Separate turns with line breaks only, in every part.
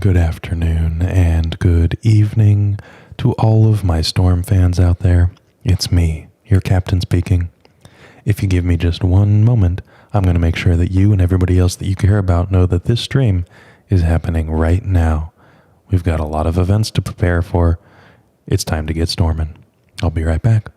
good afternoon, and good evening to all of my Storm fans out there. It's me, your captain speaking. If you give me just one moment, I'm going to make sure that you and everybody else that you care about know that this stream is happening right now. We've got a lot of events to prepare for. It's time to get storming. I'll be right back.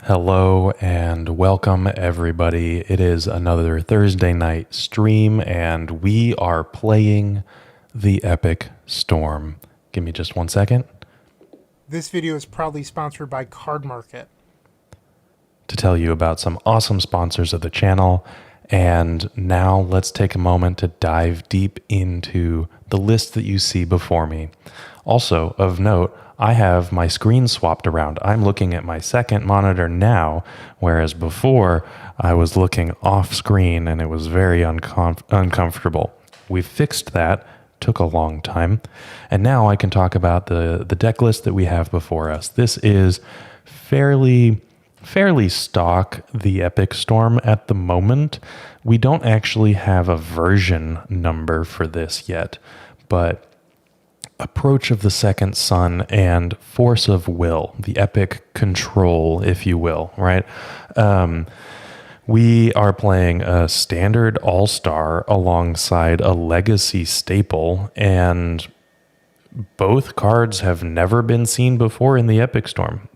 Hello and welcome everybody. It is another Thursday night stream and we are playing the Epic Storm. Give me just 1 second.
This video is proudly sponsored by Card Market.
To tell you about some awesome sponsors of the channel. And now let's take a moment to dive deep into the list that you see before me. Also of note, I have my screen swapped around. I'm looking at my second monitor now, whereas before I was looking off screen and it was very uncomfortable. We've fixed that, took a long time, and now I can talk about the deck list that we have before us. This is fairly stock, the Epic Storm at the moment. We don't actually have a version number for this yet, but Approach of the Second Sun and Force of Will, the epic control, if you will, right? We are playing a standard all-star alongside a legacy staple, and both cards have never been seen before in the Epic Storm.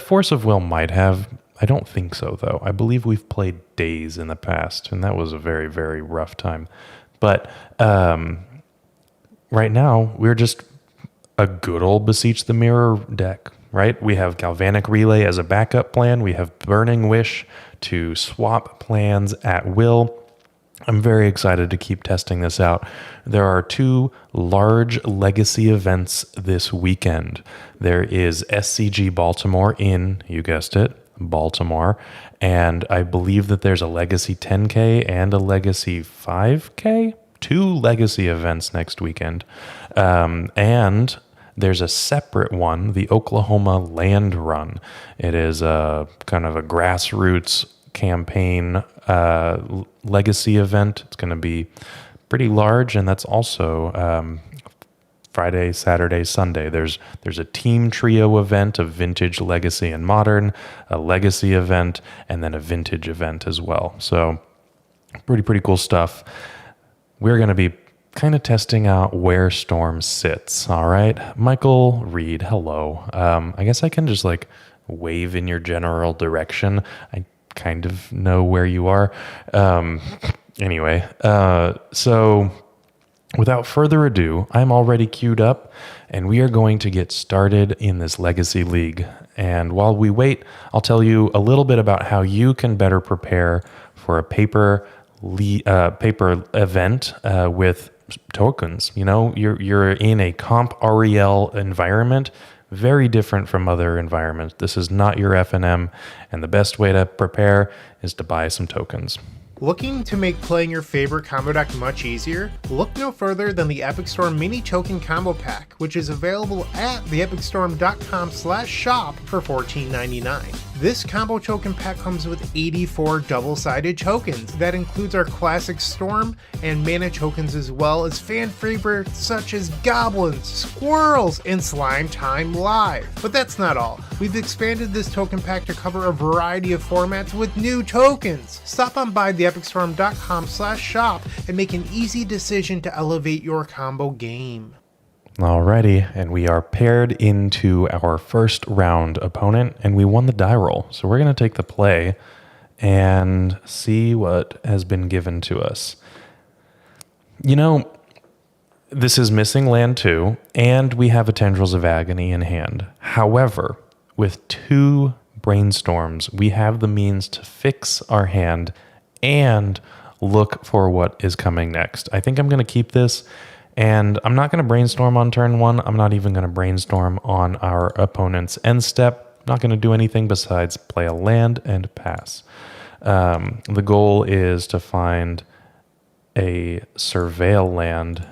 Force of Will might have. I don't think so, though. I believe we've played Days in the past, and that was a very, very rough time. But right now, we're just a good old Beseech the Mirror deck, right? We have Galvanic Relay as a backup plan. We have Burning Wish to swap plans at will. I'm very excited to keep testing this out. There are two large legacy events this weekend. There is SCG Baltimore in, you guessed it, Baltimore. And I believe that there's a Legacy 10K and a Legacy 5K. Two legacy events next weekend. And there's a separate one, the Oklahoma Land Run. It is a kind of a grassroots campaign legacy event. It's going to be pretty large, and that's also Friday, Saturday, Sunday. There's a team trio event of Vintage, Legacy, and Modern, a legacy event, and then a Vintage event as well. So pretty cool stuff. we're going to be kind of testing out where Storm sits. All right. Michael Reed, hello. I guess I can just like wave in your general direction. I kind of know where you are. Anyway, so without further ado, I'm already queued up and we are going to get started in this Legacy League. And while we wait, I'll tell you a little bit about how you can better prepare for a paper event with tokens. You know, you're in a comp REL environment, very different from other environments. This is not your FNM, and the best way to prepare is to buy some tokens.
Looking to make playing your favorite combo deck much easier? Look no further than the Epic Storm Mini Token Combo Pack, which is available at theepicstorm.com/shop for $14.99. This combo token pack comes with 84 double-sided tokens. That includes our classic Storm and mana tokens, as well as fan favorites such as Goblins, Squirrels, and Slime Time Live. But that's not all. We've expanded this token pack to cover a variety of formats with new tokens. Stop on by theepicstorm.com/shop and make an easy decision to elevate your combo game.
Alrighty, and we are paired into our first round opponent, and we won the die roll. So we're going to take the play and see what has been given to us. You know, this is missing land 2, and we have a Tendrils of Agony in hand. However, with 2 brainstorms, we have the means to fix our hand and look for what is coming next. I think I'm going to keep this. And I'm not going to brainstorm on turn 1. I'm not even going to brainstorm on our opponent's end step. Not going to do anything besides play a land and pass. The goal is to find a surveil land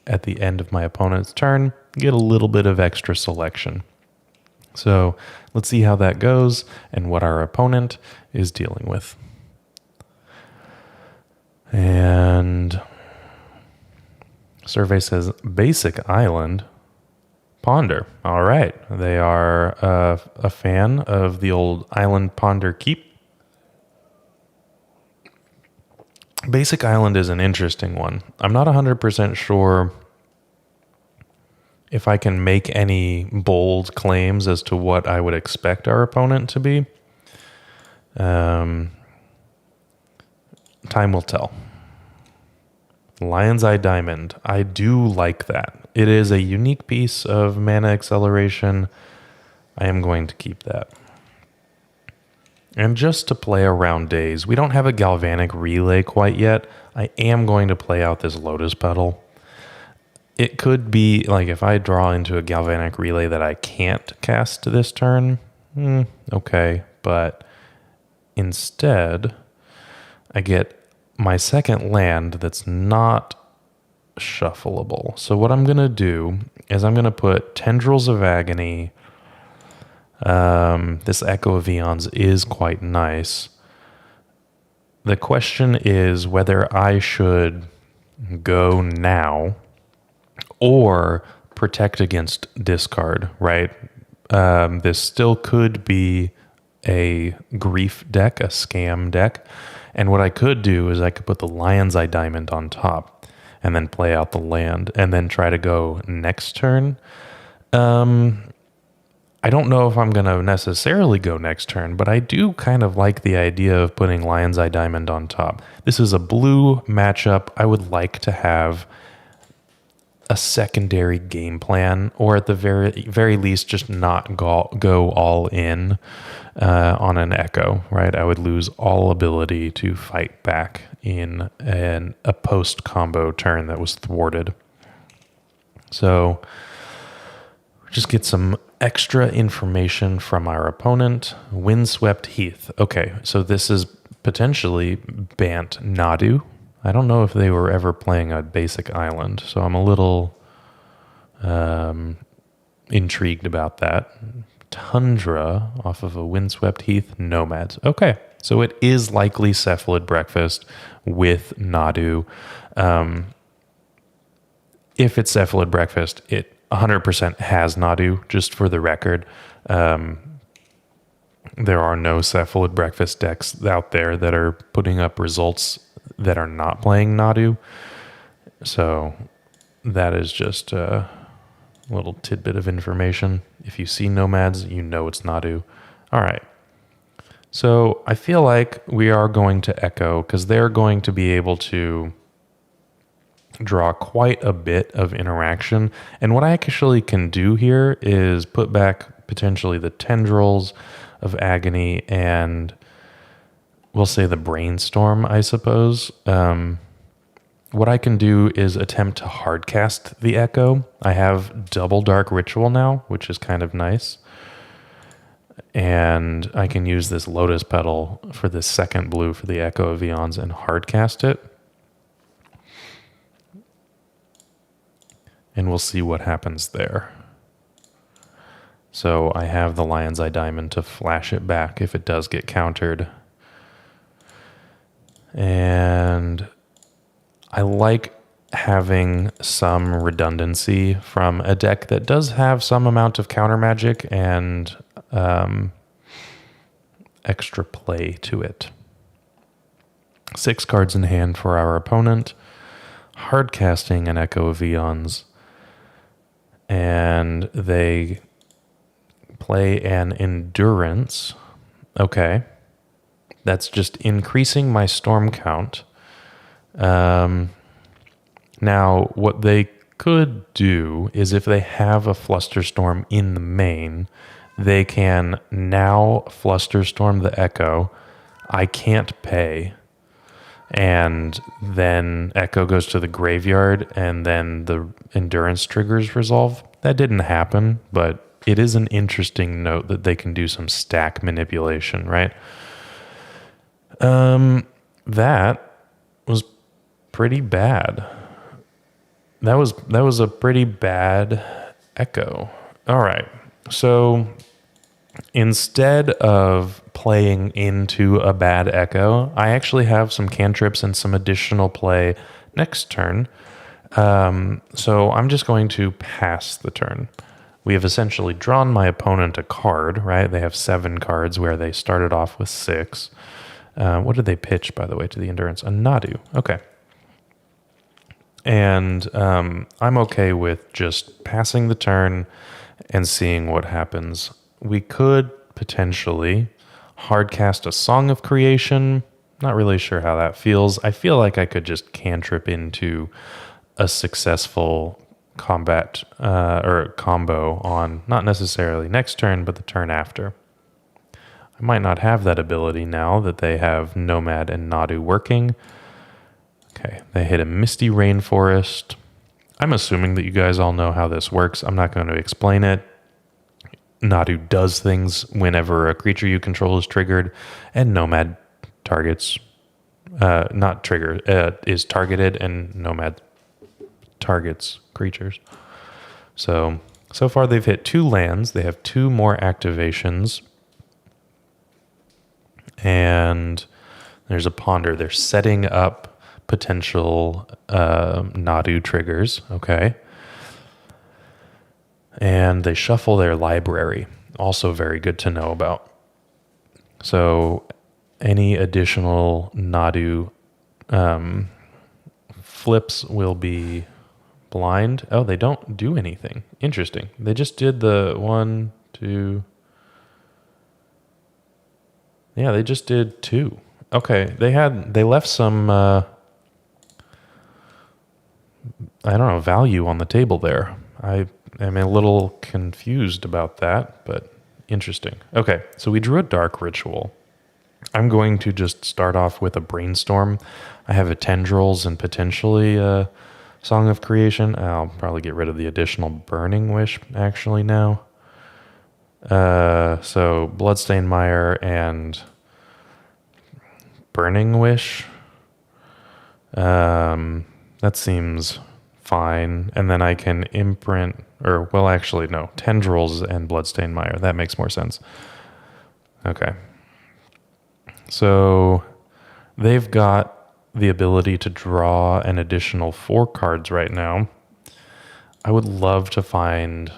at the end of my opponent's turn, get a little bit of extra selection. So let's see how that goes and what our opponent is dealing with. And survey says basic island ponder. All right. They are a fan of the old island ponder keep. Basic island is an interesting one. I'm not 100% sure if I can make any bold claims as to what I would expect our opponent to be. Time will tell. Lion's Eye Diamond. I do like that. It is a unique piece of mana acceleration. I am going to keep that. And just to play around days, we don't have a Galvanic Relay quite yet. I am going to play out this Lotus Petal. It could be, like, if I draw into a Galvanic Relay that I can't cast this turn, okay. But instead, I get my second land that's not shuffleable. So what I'm going to do is I'm going to put Tendrils of Agony. This Echo of Eons is quite nice. The question is whether I should go now or protect against discard, right? This still could be a grief deck, a scam deck. And what I could do is I could put the Lion's Eye Diamond on top and then play out the land and then try to go next turn. I don't know if I'm going to necessarily go next turn, but I do kind of like the idea of putting Lion's Eye Diamond on top. This is a blue matchup. I would like to have a secondary game plan, or at the very least, just not go all in on an Echo, right? I would lose all ability to fight back in a post-combo turn that was thwarted. So just get some extra information from our opponent. Windswept Heath. Okay, so this is potentially Bant Nadu. I don't know if they were ever playing a basic island, so I'm a little intrigued about that. Tundra off of a Windswept Heath. Nomads. Okay, so it is likely Cephalid Breakfast with Nadu. If it's Cephalid Breakfast, it 100% has Nadu, just for the record. There are no Cephalid Breakfast decks out there that are putting up results that are not playing Nadu. So that is just a little tidbit of information. If you see nomads, you know it's Nadu. All right. So I feel like we are going to Echo because they're going to be able to draw quite a bit of interaction. And what I actually can do here is put back potentially the Tendrils of Agony and we'll say the Brainstorm, I suppose. What I can do is attempt to hardcast the Echo. I have double Dark Ritual now, which is kind of nice. And I can use this Lotus Petal for this second blue for the Echo of Eons and hardcast it. And we'll see what happens there. So I have the Lion's Eye Diamond to flash it back if it does get countered. And I like having some redundancy from a deck that does have some amount of counter magic and extra play to it. 6 cards in hand for our opponent. Hard casting an Echo of Eons. And they play an Endurance. Okay. That's just increasing my storm count. Now, what they could do is if they have a Flusterstorm in the main, they can now Flusterstorm the Echo. I can't pay. And then Echo goes to the graveyard, and then the Endurance triggers resolve. That didn't happen, but it is an interesting note that they can do some stack manipulation, right? That was pretty bad. That was a pretty bad Echo. All right. So instead of playing into a bad Echo, I actually have some cantrips and some additional play next turn. So I'm just going to pass the turn. We have essentially drawn my opponent a card, right? They have 7 cards where they started off with 6. What did they pitch, by the way, to the Endurance? A Nadu. Okay. And I'm okay with just passing the turn and seeing what happens. We could potentially hardcast a Song of Creation. Not really sure how that feels. I feel like I could just cantrip into a successful combat or combo on not necessarily next turn, but the turn after. I might not have that ability now that they have Nomad and Nadu working. Okay, they hit a Misty Rainforest. I'm assuming that you guys all know how this works. I'm not going to explain it. Nadu does things whenever a creature you control is triggered, and Nomad targets, is targeted, and Nomad targets creatures. So far they've hit 2 lands. They have 2 more activations. And there's a Ponder. They're setting up potential Nadu triggers. Okay. And they shuffle their library. Also very good to know about. So any additional Nadu flips will be blind. Oh, they don't do anything. Interesting. They just did the 1, 2. Yeah, they just did 2. Okay, they left some I don't know, value on the table there. I am a little confused about that, but interesting. Okay, so we drew a Dark Ritual. I'm going to just start off with a Brainstorm. I have a Tendrils and potentially a Song of Creation. I'll probably get rid of the additional Burning Wish actually now. So Bloodstained Mire and Burning Wish. That seems fine. And then I can imprint, or well, actually, no, Tendrils and Bloodstained Mire. That makes more sense. Okay. So they've got the ability to draw an additional 4 cards right now. I would love to find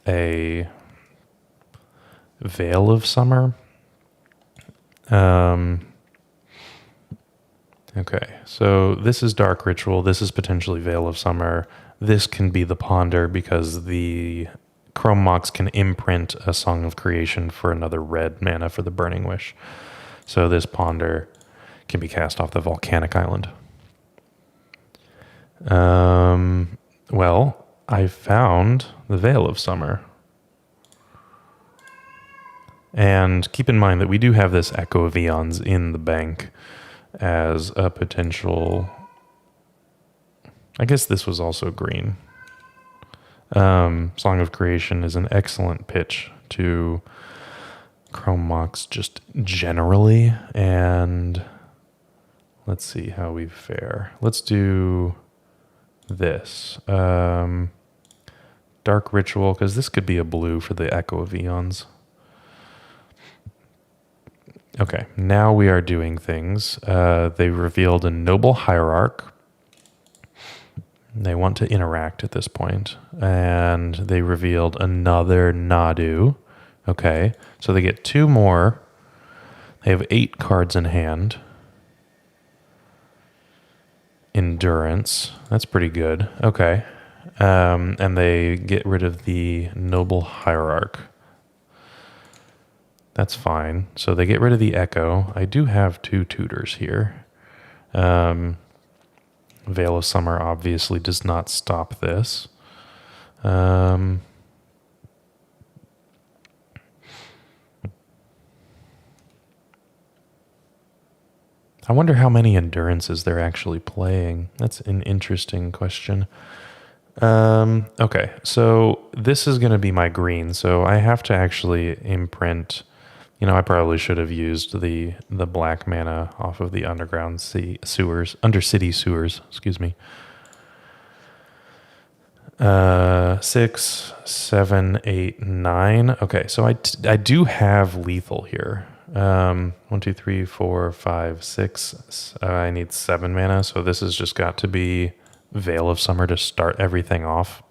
a Veil of Summer. Okay, so this is Dark Ritual. This is potentially Veil of Summer. This can be the Ponder because the Chrome Mox can imprint a Song of Creation for another red mana for the Burning Wish. So this Ponder can be cast off the Volcanic Island. Well, I found the Veil of Summer. And keep in mind that we do have this Echo of Eons in the bank as a potential... I guess this was also green. Song of Creation is an excellent pitch to Chrome Mox just generally. And let's see how we fare. Let's do this. Dark Ritual, because this could be a blue for the Echo of Eons. Okay, now we are doing things. They revealed a Noble Hierarch. They want to interact at this point. And they revealed another Nadu. Okay, so they get 2 more. They have 8 cards in hand. Endurance. That's pretty good. Okay. And they get rid of the Noble Hierarch. That's fine. So they get rid of the Echo. I do have 2 tutors here. Veil of Summer obviously does not stop this. I wonder how many endurances they're actually playing. That's an interesting question. Okay, so this is going to be my green. So I have to actually imprint... I probably should have used the black mana off of the underground undercity sewers, excuse me. 6, 7, 8, 9. Okay, so I do have lethal here. 1, 2, 3, 4, 5, 6. I need 7 mana, so this has just got to be Veil of Summer to start everything off.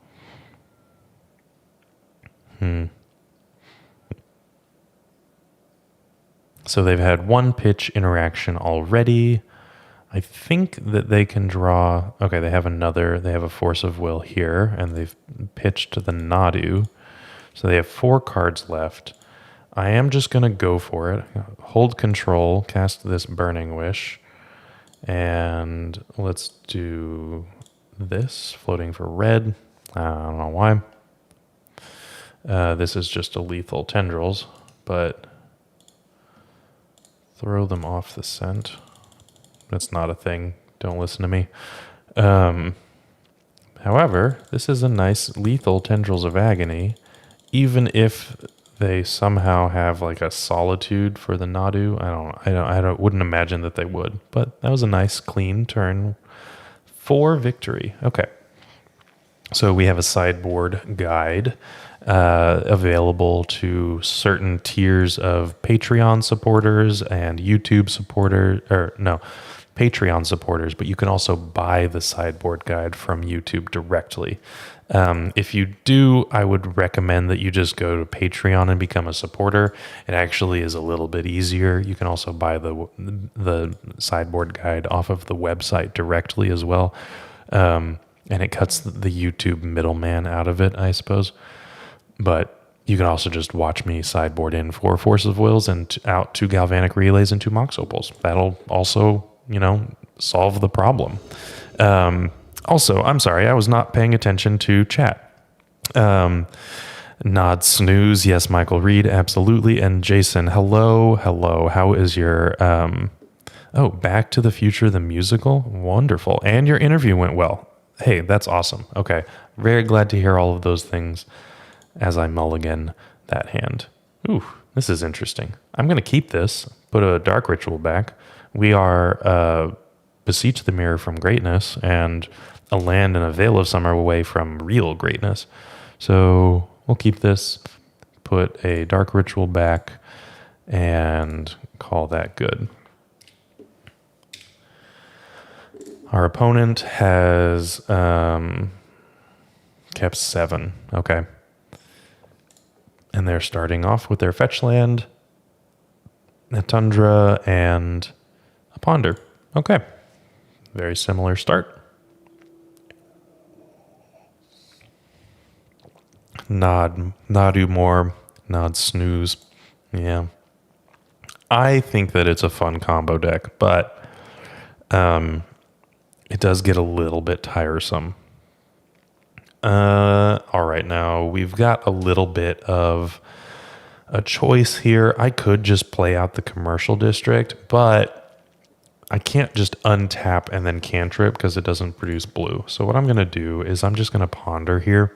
So they've had 1 pitch interaction already. I think that they can draw... Okay, they have a Force of Will here, and they've pitched the Nadu. So they have 4 cards left. I am just going to go for it. Hold control, cast this Burning Wish, and let's do this, floating for red. I don't know why. This is just a lethal Tendrils, but... Throw them off the scent. That's not a thing. Don't listen to me. However, this is a nice lethal Tendrils of Agony. Even if they somehow have like a Solitude for the Nadu, I wouldn't imagine that they would. But that was a nice clean turn for victory. Okay. So we have a sideboard guide. Available to certain tiers of Patreon supporters and YouTube supporters, Patreon supporters, but you can also buy the sideboard guide from YouTube directly. If you do, I would recommend that you just go to Patreon and become a supporter. It actually is a little bit easier. You can also buy the sideboard guide off of the website directly as well. And it cuts the YouTube middleman out of it, I suppose. But you can also just watch me sideboard in 4 Force of Wills and out 2 Galvanic Relays and 2 Mox Opals. That'll also, solve the problem. Also, I'm sorry, I was not paying attention to chat. Nod Snooze, yes, Michael Reed, absolutely. And Jason, hello. How is your... Back to the Future, the musical? Wonderful. And your interview went well. Hey, that's awesome. Okay. Very glad to hear all of those things as I mulligan that hand. Ooh, this is interesting. I'm going to keep this, put a Dark Ritual back. We are Beseech the Mirror from greatness, and a land and a Veil of Summer away from real greatness. So we'll keep this, put a Dark Ritual back, and call that good. Our opponent has kept 7. Okay. And they're starting off with their fetch land, a Tundra, and a Ponder. Okay. Very similar start. Nadu more, nod snooze. Yeah. I think that it's a fun combo deck, but it does get a little bit tiresome. All right, now we've got a little bit of a choice here. I could just play out the commercial district, but I can't just untap and then cantrip because it doesn't produce blue. So what I'm going to do is I'm just going to ponder here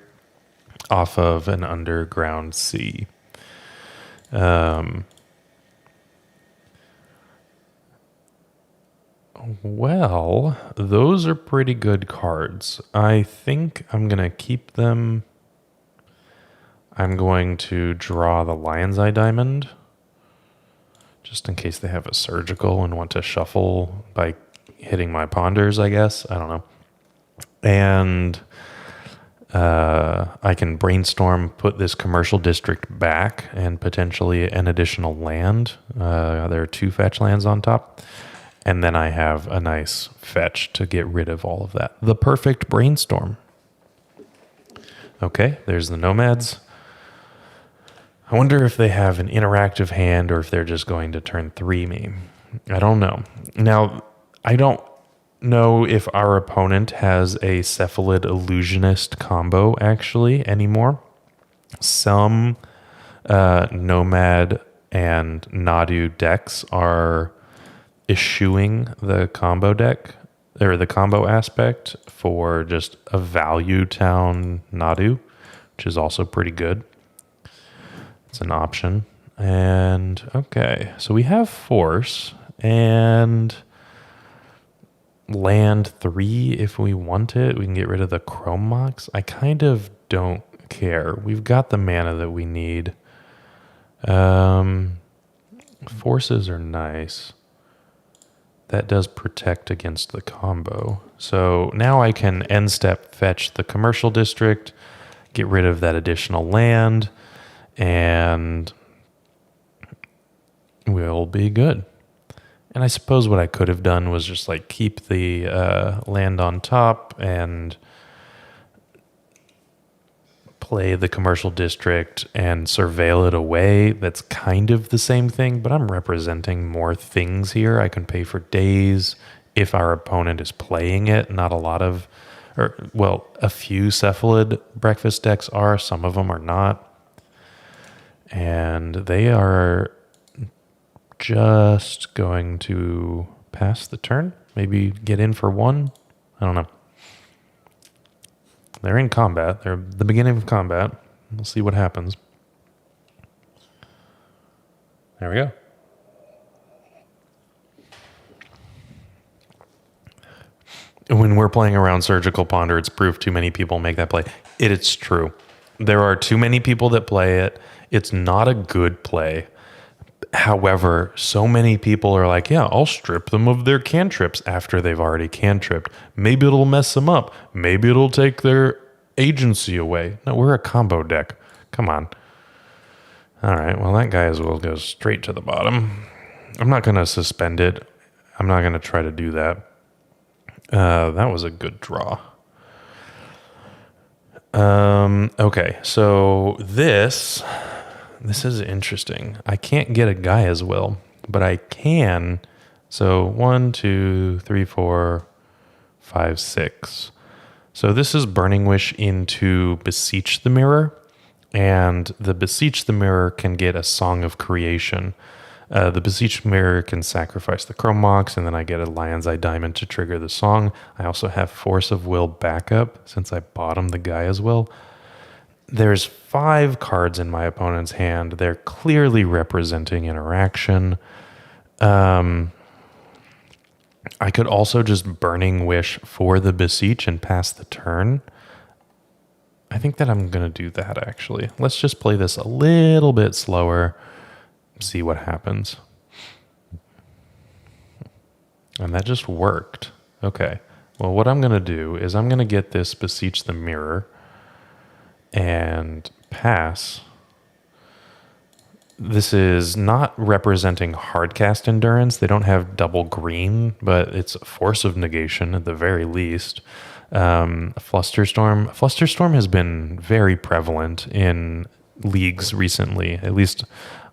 off of an underground sea. Well, those are pretty good cards. I think I'm going to keep them. I'm going to draw the Lion's Eye Diamond, just in case they have a surgical and want to shuffle by hitting my ponders, I guess. I don't know. And I can brainstorm, put this commercial district back, and potentially an additional land. There are 2 fetch lands on top. And then I have a nice fetch to get rid of all of that. The perfect brainstorm. Okay, there's the nomads. I wonder if they have an interactive hand or if they're just going to turn 3 me. I don't know. Now, I don't know if our opponent has a Cephalid Illusionist combo actually anymore. Some nomad and Nadu decks are eschewing the combo deck or the combo aspect for just a value town Nadu, which is also pretty good. It's an option. And okay, so we have force and land 3 if we want it. We can get rid of the Chrome Mox. I kind of don't care. We've got the mana that we need. Forces are nice. That does protect against the combo. So now I can end step fetch the commercial district, get rid of that additional land, and we'll be good. And I suppose what I could have done was just like keep the land on top and play the commercial district and surveil it away. That's kind of the same thing, but I'm representing more things here. I can pay for days if our opponent is playing it. Not a lot of, a few Cephalid breakfast decks are. Some of them are not. And they are just going to pass the turn. Maybe get in for 1. I don't know. They're in combat. They're at the beginning of combat. We'll see what happens. There we go. When we're playing around Surgical Ponder, it's proof too many people make that play. It's true. There are too many people that play it. It's not a good play. However, so many people are like, yeah, I'll strip them of their cantrips after they've already cantripped. Maybe it'll mess them up. Maybe it'll take their agency away. No, we're a combo deck. Come on. All right, well, that guy as well goes straight to the bottom. I'm not going to suspend it. I'm not going to try to do that. That was a good draw. Okay, so this is interesting. I can't get a Gaea as well, but I can. So 1, 2, 3, 4, 5, 6. So this is Burning Wish into Beseech the Mirror, and the Beseech the Mirror can get a Song of Creation. The Beseech Mirror can sacrifice the Chrome Mox, and then I get a Lion's Eye Diamond to trigger the song. I also have Force of Will backup since I bottomed the guy as well. There's 5 cards in my opponent's hand. They're clearly representing interaction. I could also just Burning Wish for the Beseech and pass the turn. I think that I'm going to do that, actually. Let's just play this a little bit slower, see what happens. And that just worked. Okay. Well, what I'm going to do is I'm going to get this Beseech the Mirror and pass This is not representing hardcast endurance. They don't have double green, but it's force of negation at the very least. Flusterstorm. Flusterstorm has been very prevalent in leagues recently. At least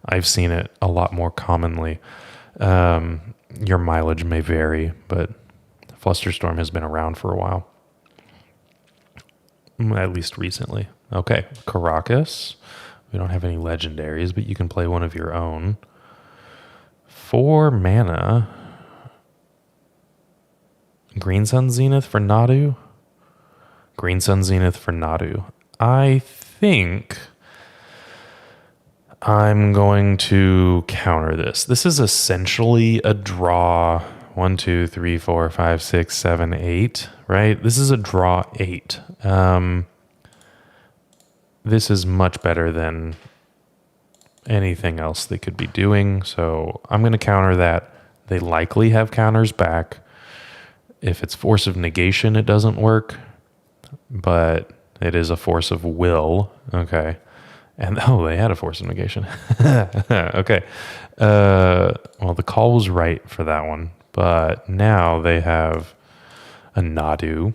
I've seen it a lot more commonly. Your mileage may vary, but Flusterstorm has been around for a while. At least recently. Okay, Caracas. We don't have any legendaries, but you can play one of your own. 4 mana. Green Sun Zenith for Nadu. Green Sun Zenith for Nadu. I think I'm going to counter this. This is essentially a draw 1, 2, 3, 4, 5, 6, 7, 8, right? This is a draw 8. This is much better than anything else they could be doing. So I'm going to counter that. They likely have counters back. If it's force of negation, it doesn't work, but it is a force of will. Okay. And they had a force of negation. Okay. Well, the call was right for that one, but now they have a Nadu,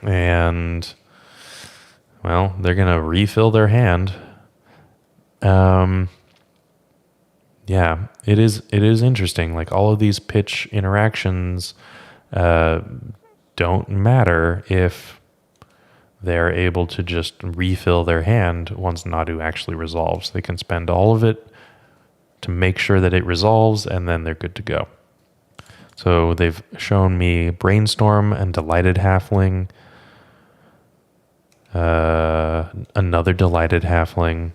and well, they're going to refill their hand. Yeah, it is interesting. Like, all of these pitch interactions don't matter if they're able to just refill their hand once Nadu actually resolves. They can spend all of it to make sure that it resolves, and then they're good to go. So they've shown me Brainstorm and Delighted Halfling. Another Delighted Halfling.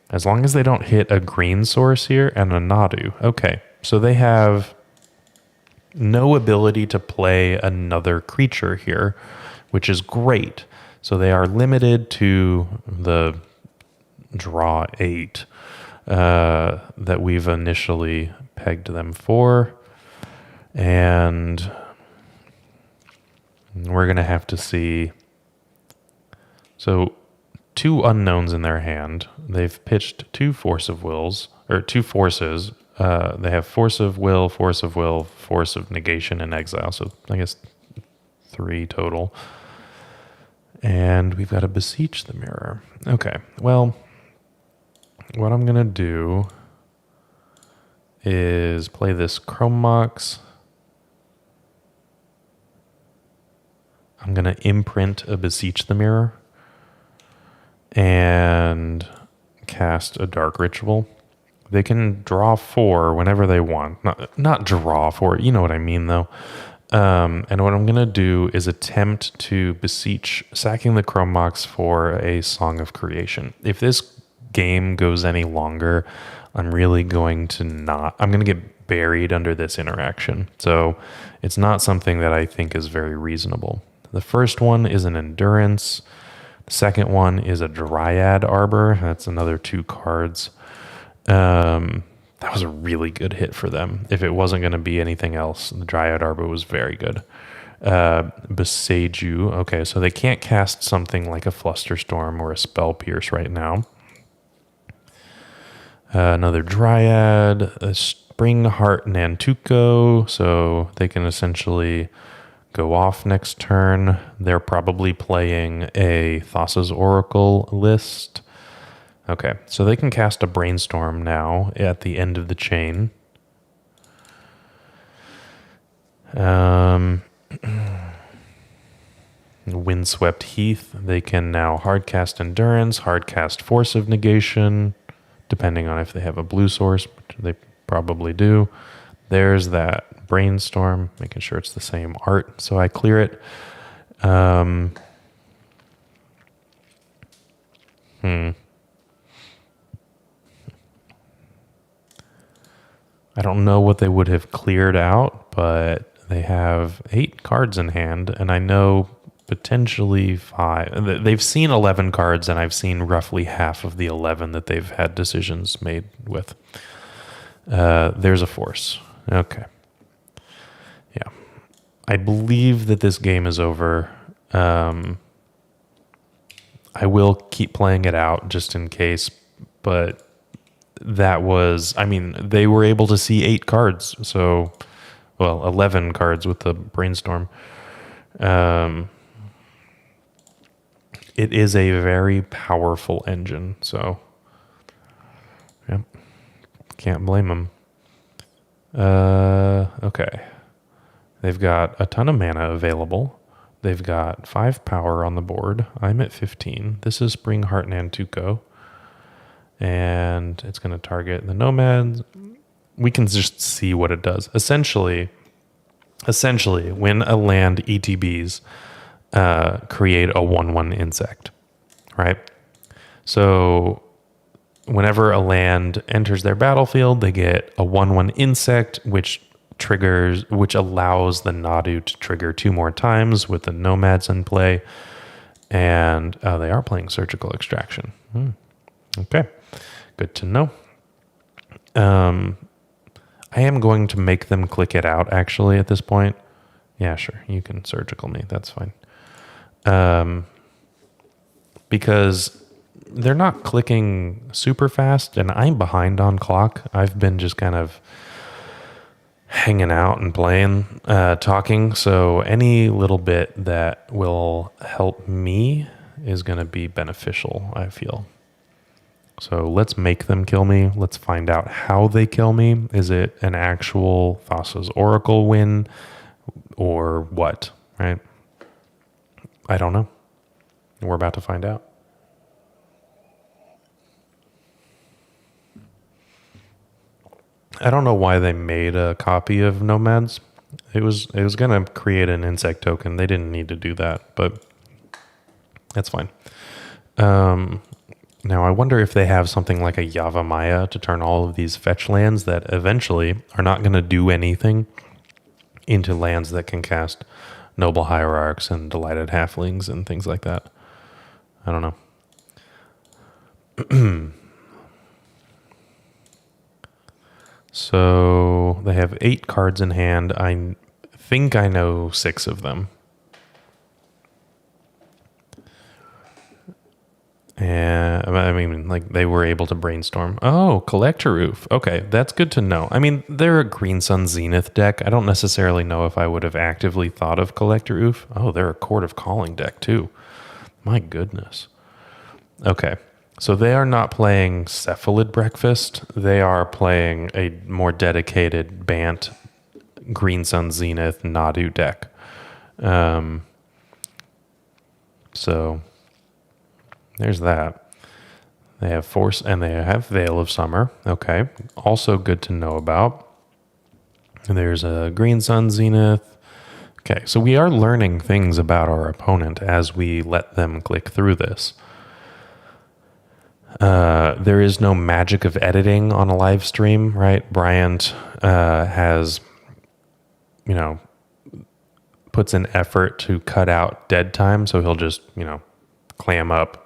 As long as they don't hit a green source here and a Nadu. Okay, so they have no ability to play another creature here, which is great. So they are limited to the draw 8 that we've initially pegged them for. And we're going to have to see. So 2 unknowns in their hand. They've pitched 2 force of wills, or 2 forces. They have force of will, force of negation, and exile. So I guess 3 total. And we've got to Beseech the Mirror. Okay, well, what I'm going to do is play this Chrome Mox. I'm going to imprint a Beseech the Mirror and cast a Dark Ritual. They can draw 4 whenever they want. Not draw 4, you know what I mean, though. And what I'm going to do is attempt to beseech, sacking the Chrome Mox for a Song of Creation. If this game goes any longer, I'm really going to I'm going to get buried under this interaction. So it's not something that I think is very reasonable. The first one is an Endurance. The second one is a Dryad Arbor. That's another 2 cards. That was a really good hit for them. If it wasn't going to be anything else, the Dryad Arbor was very good. Beseiju. Okay, so they can't cast something like a Flusterstorm or a Spell Pierce right now. Another Dryad, a Spring Heart Nantuko, so they can essentially go off next turn. They're probably playing a Thassa's Oracle list. Okay, so they can cast a Brainstorm now at the end of the chain. Windswept Heath, they can now hardcast Endurance, hardcast Force of Negation, depending on if they have a blue source, which they probably do. There's that Brainstorm, making sure it's the same art, so I clear it. I don't know what they would have cleared out, but they have 8 cards in hand, and I know potentially 5. They've seen 11 cards, and I've seen roughly half of the 11 that they've had decisions made with. There's a Force. Okay. Yeah. I believe that this game is over. I will keep playing it out just in case, but that was, I mean, they were able to see 8 cards. So, well, 11 cards with the brainstorm. It is a very powerful engine. So, yep. Can't blame them. Okay. They've got a ton of mana available. They've got 5 power on the board. I'm at 15. This is Spring Heart Nantuko. And it's going to target the nomads. We can just see what it does. Essentially, when a land ETBs, create a 1/1 insect, right? So whenever a land enters their battlefield, they get a 1/1 insect, which allows the Nadu to trigger 2 more times with the nomads in play. And they are playing Surgical Extraction. Okay, good to know. I am going to make them click it out, actually, at this point. Yeah, sure, you can surgical me. That's fine. Because they're not clicking super fast, and I'm behind on clock. I've been just kind of hanging out and playing, talking. So any little bit that will help me is going to be beneficial, I feel. So let's make them kill me. Let's find out how they kill me. Is it an actual Thassa's Oracle win or what, right? I don't know. We're about to find out. I don't know why they made a copy of Nomads. It was going to create an insect token. They didn't need to do that, but that's fine. Now, I wonder if they have something like a Yavimaya to turn all of these fetch lands that eventually are not going to do anything into lands that can cast Noble Hierarchs and Delighted Halflings and things like that. I don't know. So they have 8 cards in hand. I think I know 6 of them. And I mean, like, they were able to brainstorm. Oh, Collector Oof. Okay, that's good to know. I mean, they're a Green Sun Zenith deck. I don't necessarily know if I would have actively thought of Collector Oof. Oh, they're a Court of Calling deck too. My goodness. Okay, so they are not playing Cephalid Breakfast. They are playing a more dedicated Bant Green Sun Zenith Nadu deck. So there's that. They have Force and they have Veil of Summer. Okay. Also good to know about. And there's a Green Sun Zenith. Okay. So we are learning things about our opponent as we let them click through this. There is no magic of editing on a live stream, right? Bryant has, puts an effort to cut out dead time. So he'll just, clam up.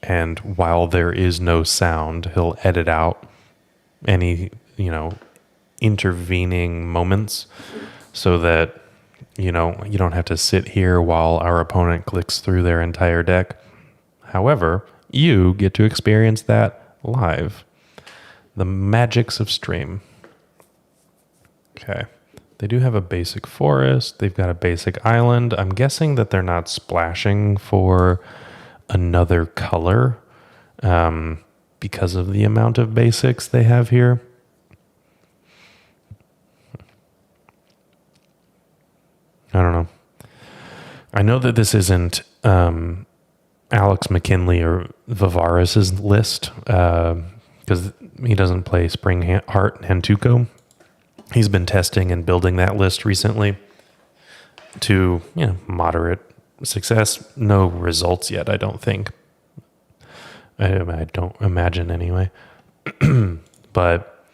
And while there is no sound, he'll edit out any, intervening moments so that, you don't have to sit here while our opponent clicks through their entire deck. However, you get to experience that live. The magics of stream. Okay. They do have a basic forest. They've got a basic island. I'm guessing that they're not splashing for another color because of the amount of basics they have here. I don't know. I know that this isn't Alex McKinley or Vivaris's list because he doesn't play Spring Heart Nantuko. He's been testing and building that list recently to moderate success. No results yet, I don't think. I don't imagine anyway. But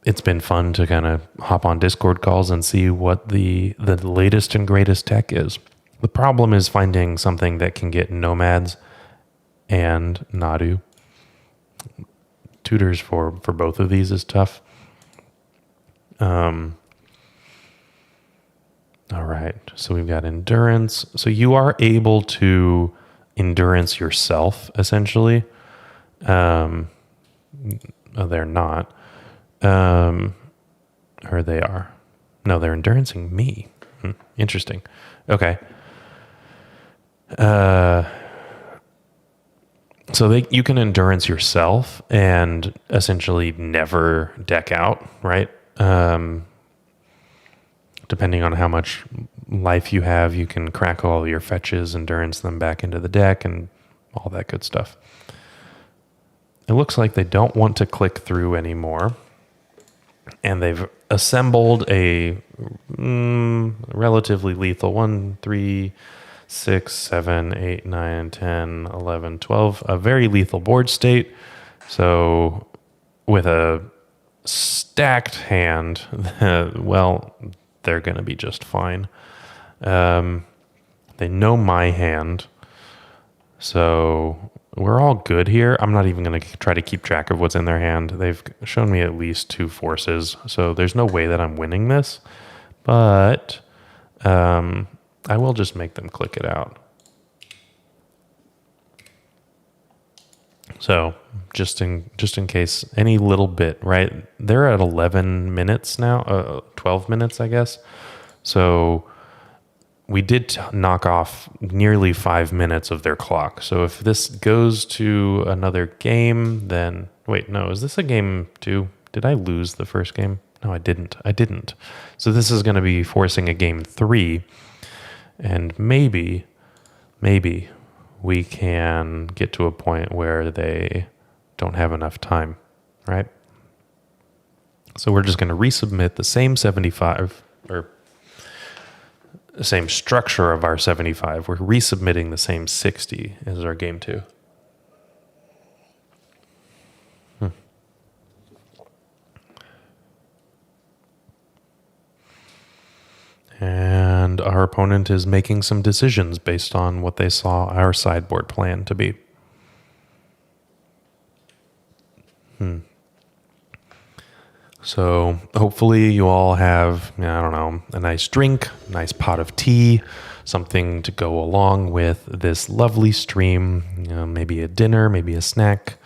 it's been fun to kind of hop on Discord calls and see what the latest and greatest tech is. The problem is finding something that can get nomads and Nadu. Tutors for both of these is tough. All right, so we've got endurance. So you are able to endurance yourself, essentially. Oh, they're not. Or they are. No, they're enduranceing me. Interesting. Okay. So you can endurance yourself and essentially never deck out, right? Depending on how much life you have, you can crack all your fetches, endurance them back into the deck, and all that good stuff. It looks like they don't want to click through anymore, and they've assembled a relatively lethal 1, 3, 6, 7, 8, 9, 10, 11, 12, a very lethal board state. So with a stacked hand, well, they're going to be just fine. They know my hand, so we're all good here. I'm not even going to try to keep track of what's in their hand. They've shown me at least 2 forces, so there's no way that I'm winning this, but I will just make them click it out. So just in case any little bit, right? They're at 11 minutes now, 12 minutes, I guess. So we did knock off nearly 5 minutes of their clock. So if this goes to another game, then wait, no, is this a game 2? Did I lose the first game? No, I didn't. So this is going to be forcing a game 3. And maybe we can get to a point where they don't have enough time, right? So we're just going to resubmit the same 75, or the same structure of our 75. We're resubmitting the same 60 as our game 2. And our opponent is making some decisions based on what they saw our sideboard plan to be. So hopefully you all have, I don't know, a nice drink, nice pot of tea, something to go along with this lovely stream, maybe a dinner, maybe a snack.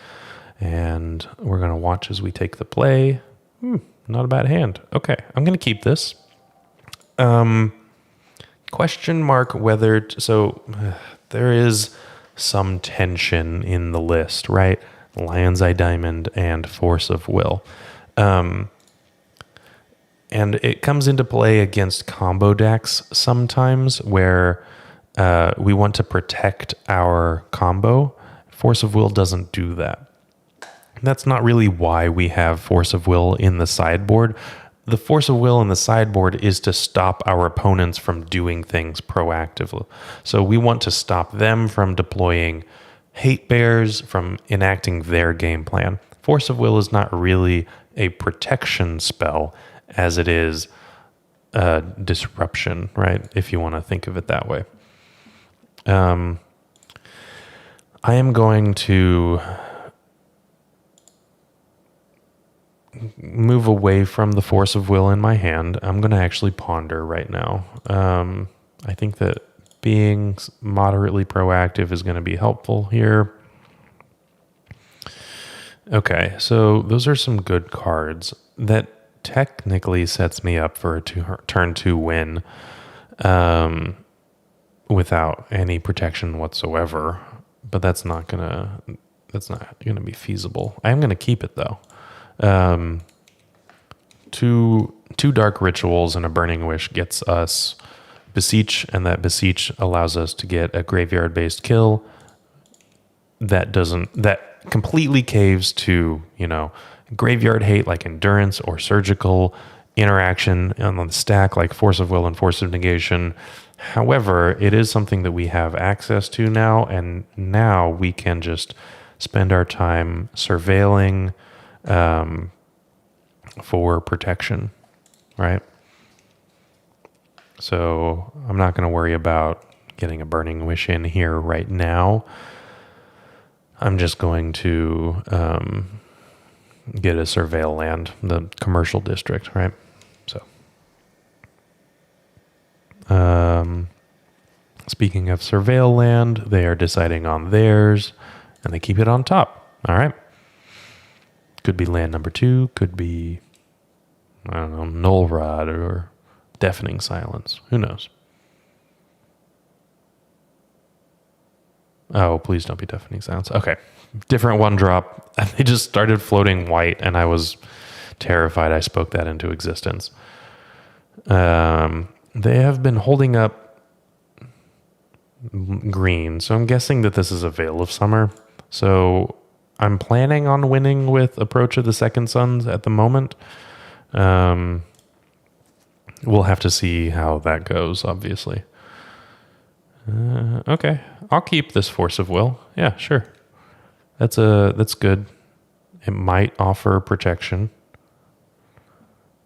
And we're going to watch as we take the play. Not a bad hand. Okay, I'm going to keep this. Question mark whether, there is some tension in the list, right? Lion's Eye Diamond and Force of Will. And it comes into play against combo decks sometimes where we want to protect our combo. Force of Will doesn't do that. That's not really why we have Force of Will in the sideboard. The Force of Will in the sideboard is to stop our opponents from doing things proactively. So we want to stop them from deploying hate bears, from enacting their game plan. Force of Will is not really a protection spell as it is a disruption, right? If you want to think of it that way. I am going to move away from the Force of Will in my hand. I'm going to actually ponder right now. I think that being moderately proactive is going to be helpful here. Okay, so those are some good cards. That technically sets me up for a turn 2 win without any protection whatsoever. But that's not gonna be feasible. I am gonna keep it though. Two Dark Rituals and a Burning Wish gets us Beseech, and that Beseech allows us to get a graveyard-based kill that completely caves to, graveyard hate like Endurance or Surgical, interaction on the stack like Force of Will and Force of Negation. However, it is something that we have access to now, and now we can just spend our time surveilling for protection, right? So I'm not going to worry about getting a Burning Wish in here right now. I'm just going to get a Surveil land, the commercial district, right? So, speaking of Surveil land, they are deciding on theirs, and they keep it on top. All right. Could be land number 2. Could be, I don't know, Null Rod or Deafening Silence. Who knows? Oh, please don't be Deafening Silence. Okay. Different 1-drop. They just started floating white, and I was terrified I spoke that into existence. They have been holding up green, so I'm guessing that this is a Veil of Summer. So I'm planning on winning with Approach of the Second Sons at the moment. We'll have to see how that goes, obviously. Okay, I'll keep this Force of Will. Yeah, sure. That's good. It might offer protection.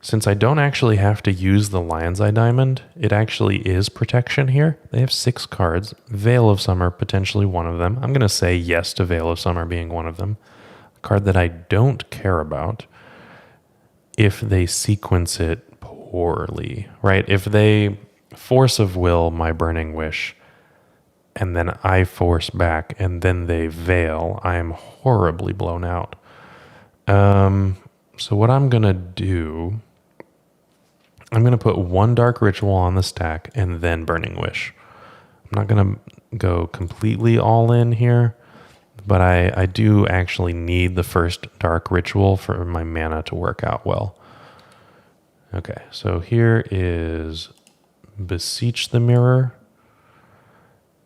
Since I don't actually have to use the Lion's Eye Diamond, it actually is protection here. They have 6 cards. Veil of Summer, potentially one of them. I'm going to say yes to Veil of Summer being one of them. A card that I don't care about if they sequence it poorly, right? If they Force of Will my Burning Wish, and then I force back, and then they Veil, I am horribly blown out. So what I'm going to do, I'm going to put 1 Dark Ritual on the stack and then Burning Wish. I'm not going to go completely all in here, but I do actually need the first Dark Ritual for my mana to work out well. Okay, so here is Beseech the Mirror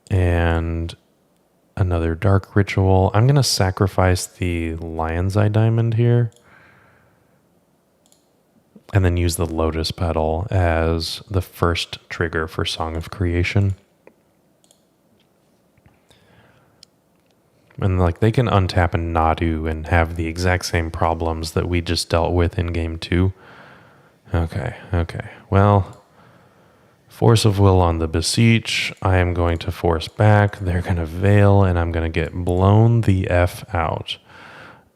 and another Dark Ritual. I'm going to sacrifice the Lion's Eye Diamond here and then use the Lotus Petal as the first trigger for Song of Creation. And like they can untap a Nadu and have the exact same problems that we just dealt with in game 2. Okay. Well, Force of Will on the Beseech. I am going to force back. They're going to Veil, and I'm going to get blown the F out.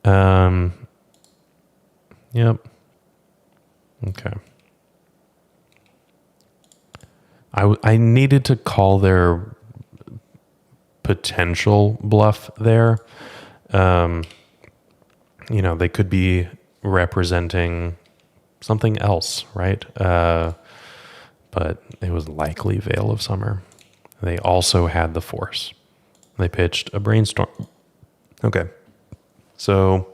Yep. Okay. I needed to call their potential bluff there. They could be representing something else, right? But it was likely Veil of Summer. They also had the Force. They pitched a Brainstorm. Okay. So,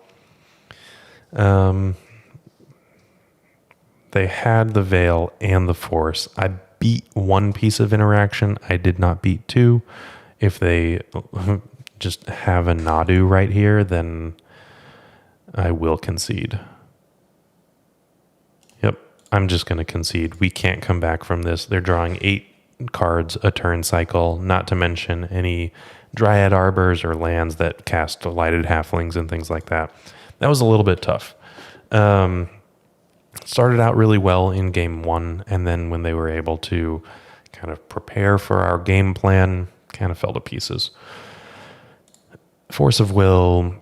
they had the Veil and the Force. I beat 1 piece of interaction. I did not beat 2. If they just have a Nadu right here, then I will concede. Yep, I'm just going to concede. We can't come back from this. They're drawing 8 cards a turn cycle, not to mention any Dryad Arbors or lands that cast Lighted Halflings and things like that. That was a little bit tough. Started out really well in game 1, and then when they were able to kind of prepare for our game plan, kind of fell to pieces. Force of Will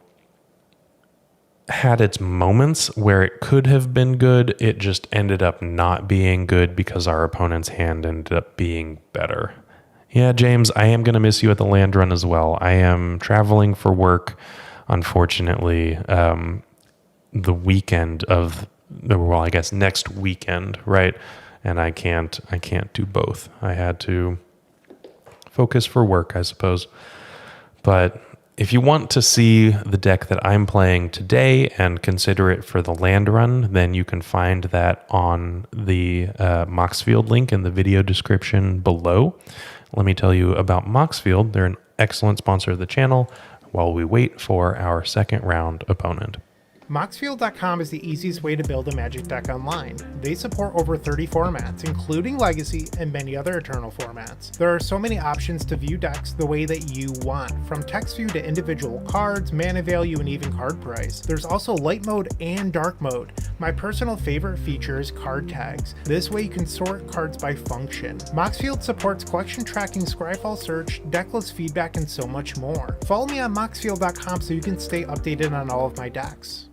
had its moments where it could have been good. It just ended up not being good because our opponent's hand ended up being better. Yeah, James, I am going to miss you at the land run as well. I am traveling for work, unfortunately, the weekend of, well, I guess next weekend, right? And I can't do both. I had to focus for work, I suppose. But if you want to see the deck that I'm playing today and consider it for the land run, then you can find that on the Moxfield link in the video description below. Let me tell you about Moxfield. They're an excellent sponsor of the channel while we wait for our second round opponent.
Moxfield.com is the easiest way to build a Magic deck online. They support over 30 formats, including Legacy and many other Eternal formats. There are so many options to view decks the way that you want, from text view to individual cards, mana value, and even card price. There's also light mode and dark mode. My personal favorite feature is card tags. This way you can sort cards by function. Moxfield supports collection tracking, Scryfall search, decklist feedback, and so much more. Follow me on Moxfield.com so you can stay updated on all of my decks.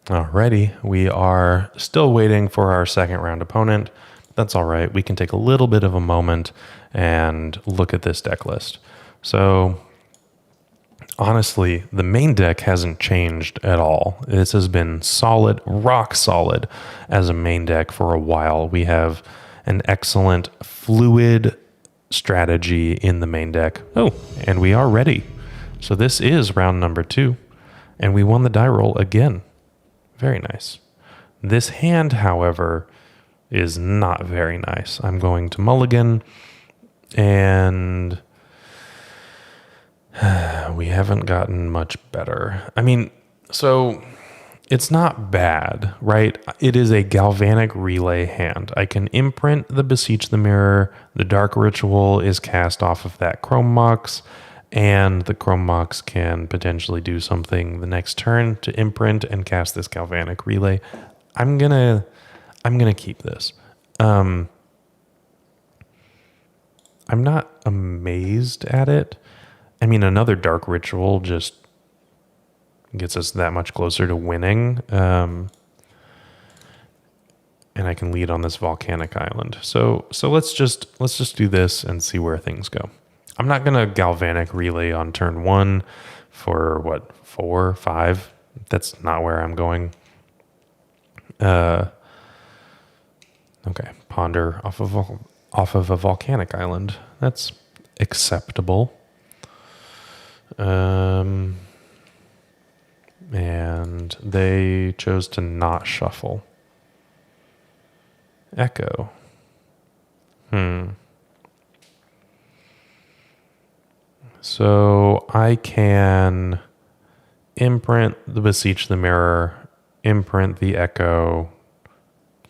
Alrighty, we are still waiting for our second round opponent. That's all right. We can take a little bit of a moment and look at this deck list. So honestly, the main deck hasn't changed at all. This has been solid, rock solid as a main deck for a while. We have an excellent fluid strategy in the main deck. Oh, and we are ready. So this is round number 2, and we won the die roll again. Very nice. This hand, however, is not very nice. I'm going to mulligan, and we haven't gotten much better. I mean, so it's not bad, right? It is a Galvanic Relay hand. I can imprint the Beseech the Mirror. The Dark Ritual is cast off of that Chrome Mox, and the Chrome Mox can potentially do something the next turn to imprint and cast this Galvanic Relay. I'm gonna keep this. I'm not amazed at it. I mean, another Dark Ritual just gets us that much closer to winning. And I can lead on this volcanic island. So let's just do this and see where things go. I'm not gonna Galvanic Relay on turn 1 for what, 4, 5? That's not where I'm going. Okay, ponder off of a volcanic island. That's acceptable. And they chose to not shuffle. Echo. So I can imprint the Beseech the Mirror, imprint the Echo,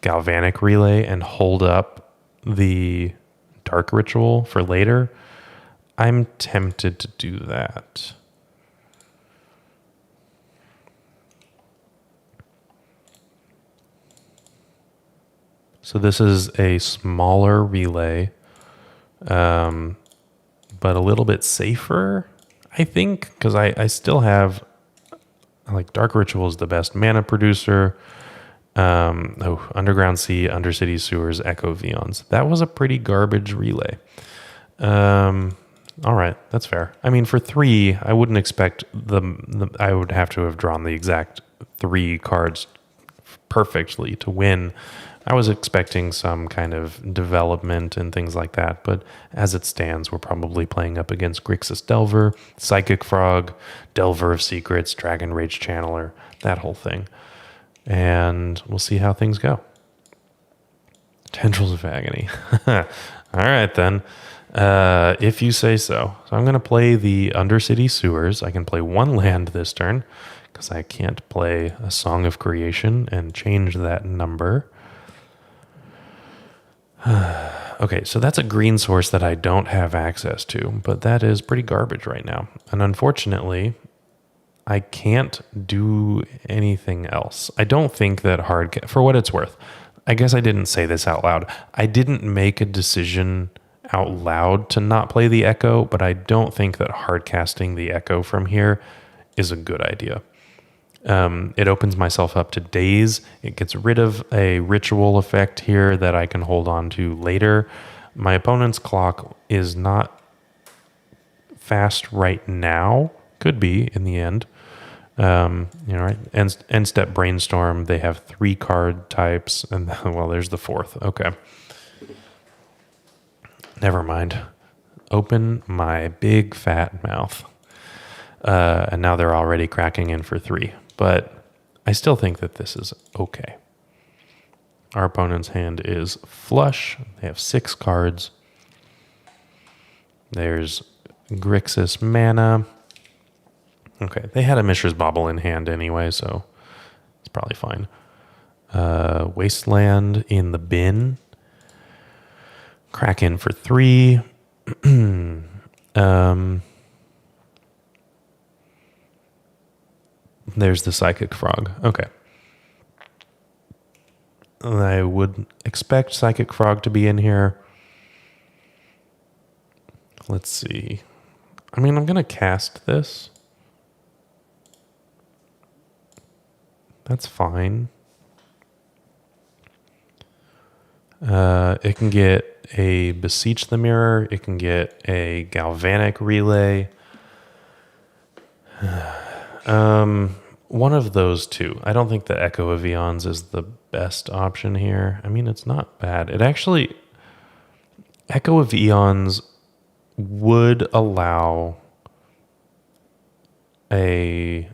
Galvanic Relay, and hold up the Dark Ritual for later. I'm tempted to do that. So this is a smaller relay, but a little bit safer, I think, because I still have, like, Dark Ritual is the best mana producer. Underground Sea, Undercity Sewers, Echo of Eons. That was a pretty garbage relay. All right, that's fair. I mean, for 3, I wouldn't expect I would have to have drawn the exact 3 cards perfectly to win. I was expecting some kind of development and things like that, but as it stands, we're probably playing up against Grixis Delver, Psychic Frog, Delver of Secrets, Dragon Rage Channeler, that whole thing. And we'll see how things go. Tendrils of Agony. All right, then. If you say so. So I'm going to play the Undercity Sewers. I can play 1 land this turn because I can't play a Song of Creation and change that number. Okay, so that's a green source that I don't have access to, but that is pretty garbage right now. And unfortunately, I can't do anything else. I don't think that for what it's worth, I guess I didn't say this out loud. I didn't make a decision out loud to not play the Echo, but I don't think that hard casting the Echo from here is a good idea. It opens myself up to Daze. It gets rid of a ritual effect here that I can hold on to later. My opponent's clock is not fast right now. Could be in the end. Right? End step Brainstorm. They have 3 card types, and well, there's the 4th. Okay. Never mind. Open my big fat mouth. And now they're already cracking in for 3. But I still think that this is okay. Our opponent's hand is flush. They have 6 cards. There's Grixis mana. Okay, they had a Mishra's Bauble in hand anyway, so it's probably fine. Wasteland in the bin. Crack in for 3. There's the Psychic Frog. Okay. I would expect Psychic Frog to be in here. Let's see. I mean, I'm going to cast this. That's fine. It can get a Beseech the Mirror. It can get a Galvanic Relay. One of those two. I don't think the Echo of Eons is the best option here. I mean, it's not bad. It actually, Echo of Eons would allow a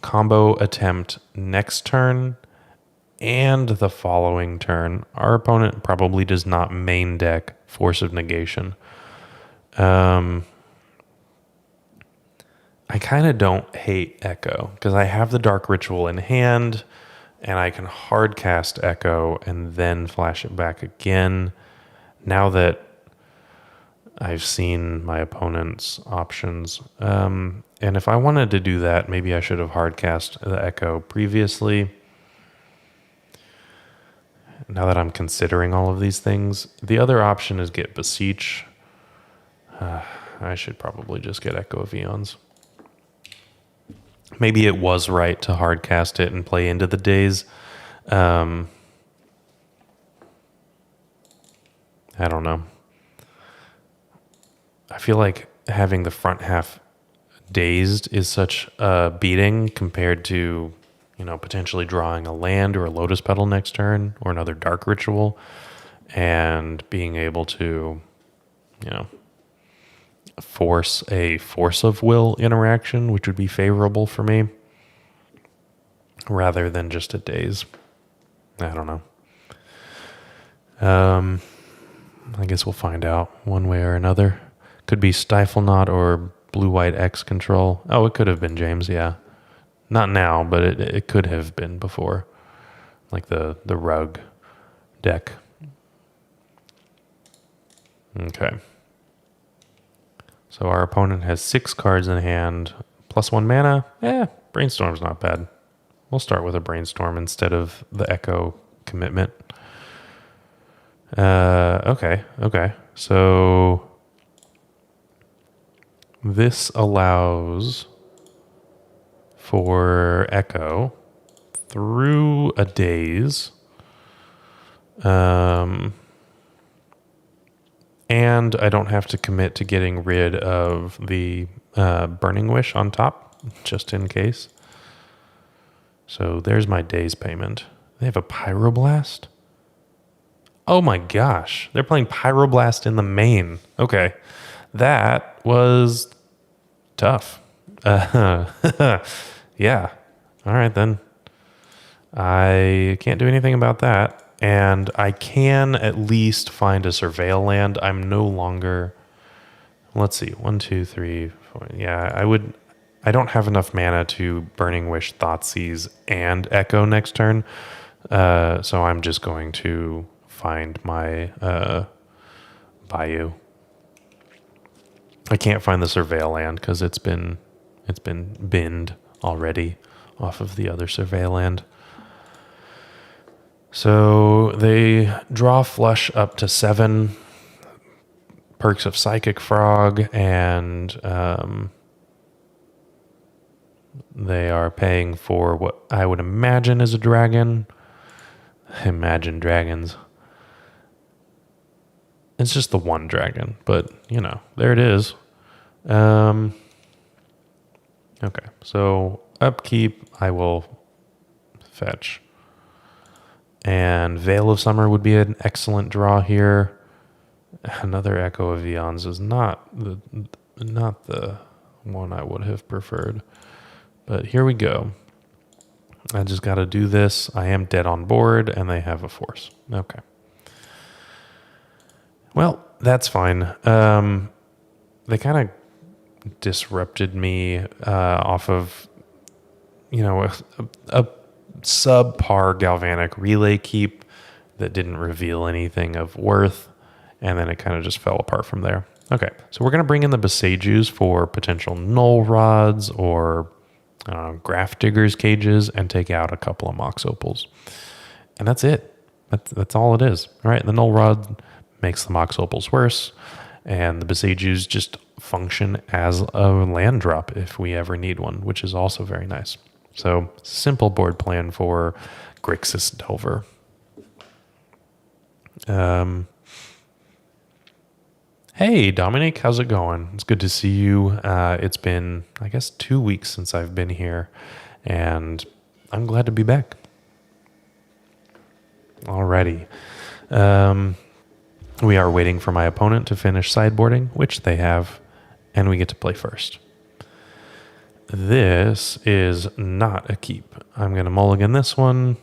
combo attempt next turn and the following turn. Our opponent probably does not main deck Force of Negation. I kind of don't hate Echo because I have the Dark Ritual in hand and I can hard cast Echo and then flash it back again. Now that I've seen my opponent's options. And if I wanted to do that, maybe I should have hard cast the Echo previously. Now that I'm considering all of these things, the other option is get Beseech. I should probably just get Echo of Eons. Maybe it was right to hard cast it and play into the days. I don't know. I feel like having the front half dazed is such a beating compared to, potentially drawing a land or a Lotus Petal next turn or another Dark Ritual and being able to, force a Force of Will interaction, which would be favorable for me, rather than just a daze. I don't know. I guess we'll find out one way or another. Could be Stifle Knot or Blue-White X control. Oh, it could have been James, yeah. Not now, but it could have been before. Like the Rug deck. Okay. So our opponent has 6 cards in hand, +1 mana. Brainstorm's not bad. We'll start with a Brainstorm instead of the Echo commitment. Okay. So this allows for Echo through a daze. And I don't have to commit to getting rid of the Burning Wish on top, just in case. So there's my daze payment. They have a Pyroblast? Oh my gosh. They're playing Pyroblast in the main. Okay. That was tough. Yeah. All right, then. I can't do anything about that. And I can at least find a Surveil land. I'm no longer... Let's see. 1, 2, 3, 4. Yeah, I don't have enough mana to Burning Wish, Thoughtseize, and Echo next turn. So I'm just going to find my Bayou. I can't find the Surveil land because it's been binned already off of the other Surveil land. So they draw flush up to 7, perks of Psychic Frog, and they are paying for what I would imagine is a dragon. Imagine dragons. It's just the one dragon, but, there it is. Okay, so upkeep, I will fetch. And Veil of Summer would be an excellent draw here. Another Echo of Eons is not the one I would have preferred. But here we go. I just got to do this. I am dead on board, and they have a Force. Okay. Well, that's fine. They kind of disrupted me off of, a subpar Galvanic Relay keep that didn't reveal anything of worth, and then it kind of just fell apart from there. Okay, so we're going to bring in the Beseech Ooze for potential Null Rods or Graph Digger's Cages and take out a couple of Mox Opals. And that's it. That's all it is. All right, the Null Rod makes the Mox Opals worse, and the Beseech Ooze just function as a land drop if we ever need one, which is also very nice. So, simple board plan for Grixis Delver. Hey, Dominic, how's it going? It's good to see you. It's been, I guess, 2 weeks since I've been here, and I'm glad to be back. Alrighty. We are waiting for my opponent to finish sideboarding, which they have, and we get to play first. This is not a keep. I'm going to mulligan this one.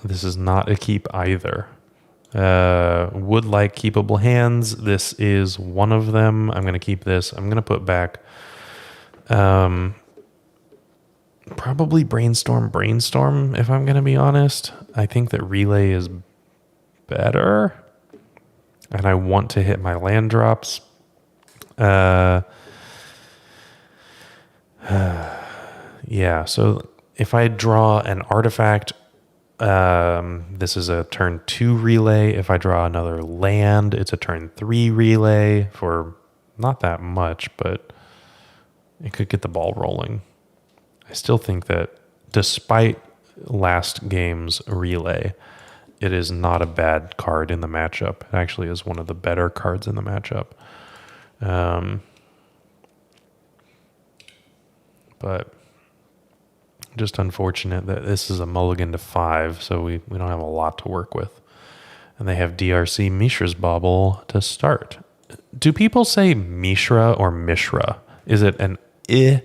This is not a keep either. Would like keepable hands. This is one of them. I'm going to keep this. I'm going to put back probably brainstorm, if I'm going to be honest. I think that relay is better, and I want to hit my land drops. Yeah, so if I draw an artifact, this is a turn 2 relay. If I draw another land, it's a turn 3 relay for not that much, but it could get the ball rolling. I still think that despite last game's relay, it is not a bad card in the matchup. It actually is one of the better cards in the matchup. But just unfortunate that this is a mulligan to 5, so we don't have a lot to work with. And they have DRC Mishra's Bauble to start. Do people say Mishra or Mishra? Is it an I,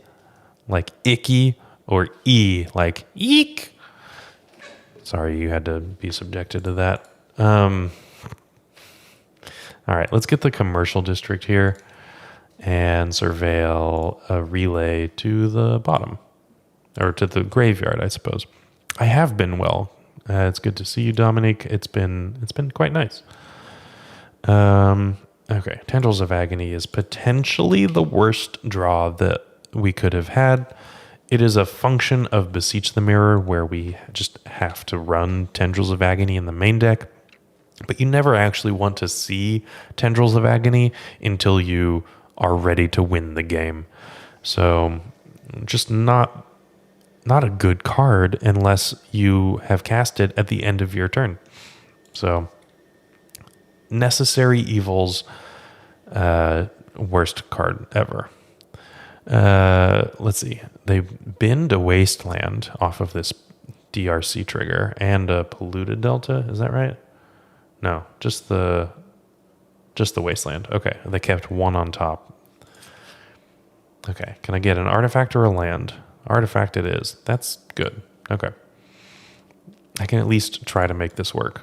like icky, or E, like eek? Sorry, you had to be subjected to that. All right, let's get the commercial district here and surveil a relay to the bottom, or to the graveyard, I suppose. I have been well. It's good to see you, Dominic. It's been quite nice. Okay, Tendrils of Agony is potentially the worst draw that we could have had. It is a function of Beseech the Mirror, where we just have to run Tendrils of Agony in the main deck, but you never actually want to see Tendrils of Agony until you are ready to win the game. So just not a good card unless you have cast it at the end of your turn. So Necessary Evil's worst card ever. Let's see. They binned a Wasteland off of this DRC trigger and a Polluted Delta. Is that right? No, just the Wasteland. Okay, they kept one on top. Okay, can I get an artifact or a land? Artifact it is. That's good. Okay. I can at least try to make this work.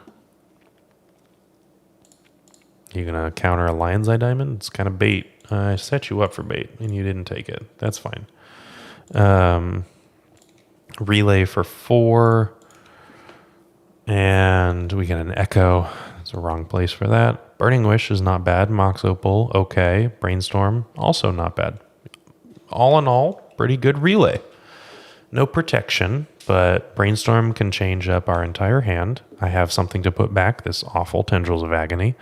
You gonna counter a Lion's Eye Diamond? It's kind of bait. I set you up for bait, and you didn't take it. That's fine. Relay for 4. And we get an Echo. It's a wrong place for that. Burning Wish is not bad. Mox Opal, okay. Brainstorm, also not bad. All in all, pretty good relay. No protection, but Brainstorm can change up our entire hand. I have something to put back, this awful Tendrils of Agony.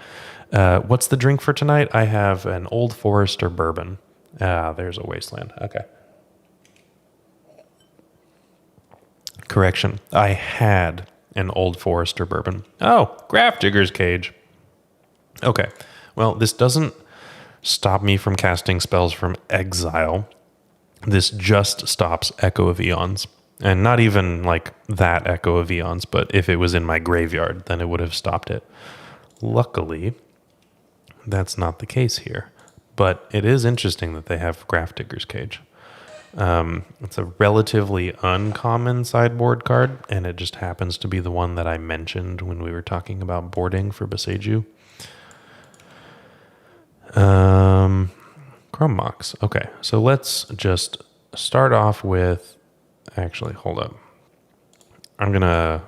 What's the drink for tonight? I have an Old Forester bourbon. There's a Wasteland. Okay. Correction. I had an Old Forester bourbon. Oh, Grafdigger's Cage. Okay. Well, this doesn't stop me from casting spells from exile. This just stops Echo of Eons. And not even like that Echo of Eons, but if it was in my graveyard, then it would have stopped it. Luckily, that's not the case here. But it is interesting that they have Grafdigger's Cage. It's a relatively uncommon sideboard card, and it just happens to be the one that I mentioned when we were talking about boarding for Beseiju. Chrome Mox. Okay, so let's just start off with... Actually, hold up. I'm going to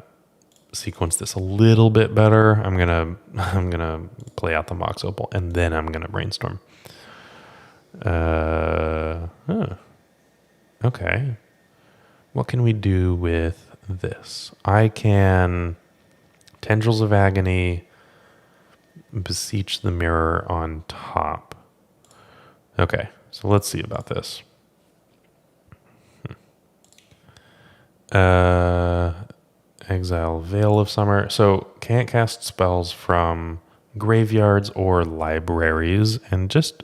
sequence this a little bit better. I'm gonna play out the Mox Opal, and then I'm going to Brainstorm. Okay. What can we do with this? I can Tendrils of Agony, Beseech the Mirror on top. Okay, so let's see about this. Exile Veil of Summer. So can't cast spells from graveyards or libraries, and just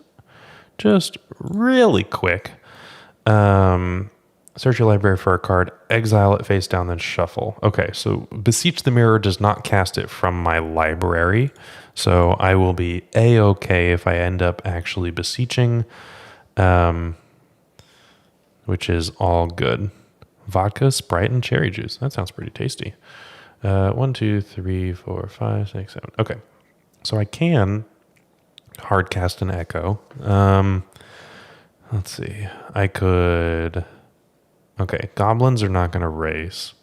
really quick, search your library for a card, exile it face down, then shuffle. Okay, so Beseech the Mirror does not cast it from my library, so I will be A-okay if I end up actually beseeching, which is all good. Vodka, Sprite, and cherry juice. That sounds pretty tasty. 1, 2, 3, 4, 5, 6, 7. Okay, so I can hard cast an Echo. Let's see. I could... Okay, goblins are not going to race.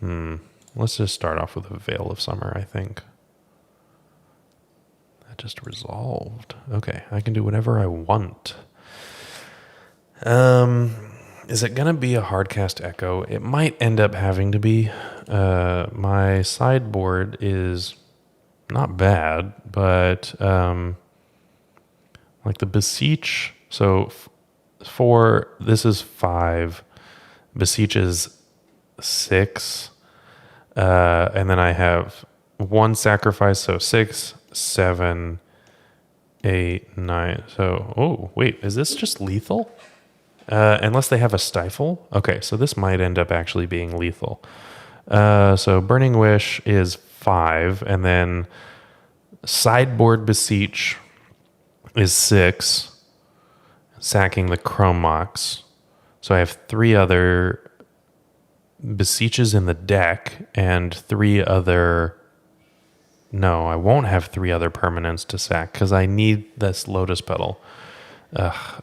Let's just start off with a Veil of Summer, I think. That just resolved. Okay, I can do whatever I want. Is it going to be a hardcast Echo? It might end up having to be. My sideboard is not bad, but like the Beseech. So this is 5. Beseech is 6. And then I have 1 sacrifice, so 6, 7, 8, 9. So, oh, wait, is this just lethal? Unless they have a stifle. Okay, so this might end up actually being lethal. So Burning Wish is 5, and then sideboard Beseech is 6, sacking the Chrome Mox. So I have 3 other Beseeches in the deck and 3 other... No, I won't have 3 other permanents to sack because I need this Lotus Petal.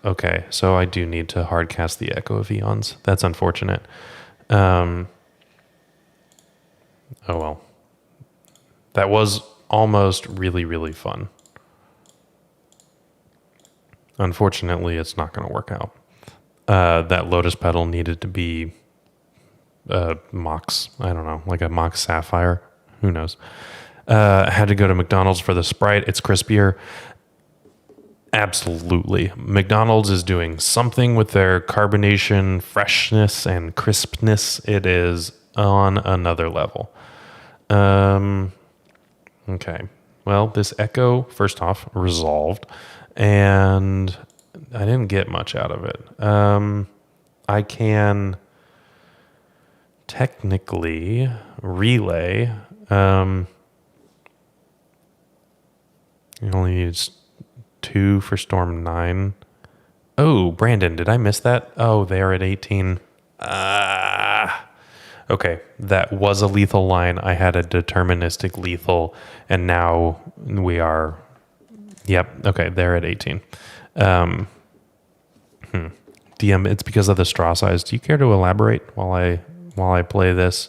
Okay, so I do need to hardcast the Echo of Eons. That's unfortunate. Oh well. That was almost really, really fun. Unfortunately, it's not going to work out. That Lotus Petal needed to be Mox. I don't know, like a Mox Sapphire. Who knows? Had to go to McDonald's for the Sprite. It's crispier. Absolutely. McDonald's is doing something with their carbonation, freshness, and crispness. It is on another level. Okay. Well, this Echo, first off, resolved, and I didn't get much out of it. I can technically relay. You only need 2 for Storm 9. Oh, Brandon, did I miss that? Oh, they are at 18. Okay, that was a lethal line. I had a deterministic lethal, and now we are... Yep, okay, they're at 18. DM, it's because of the straw size. Do you care to elaborate while I play this?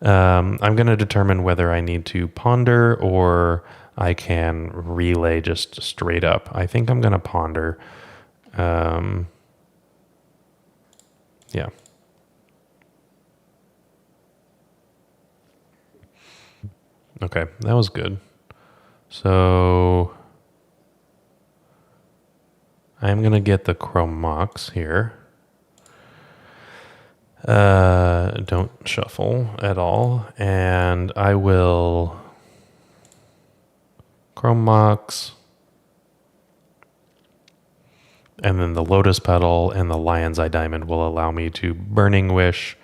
I'm going to determine whether I need to ponder or I can relay just straight up. I think I'm going to ponder. Yeah. Okay, that was good. So I'm going to get the Chrome Mox here. Don't shuffle at all. And I will Chrome Mox. And then the Lotus Petal and the Lion's Eye Diamond will allow me to Burning Wish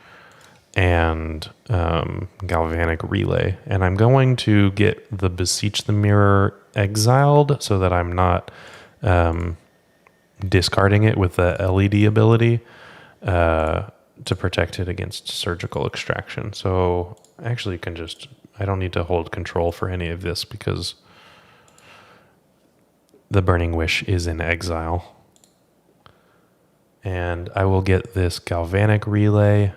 and Galvanic Relay. And I'm going to get the Beseech the Mirror exiled so that I'm not discarding it with the LED ability to protect it against surgical extraction. So actually I don't need to hold control for any of this because the Burning Wish is in exile. And I will get this Galvanic Relay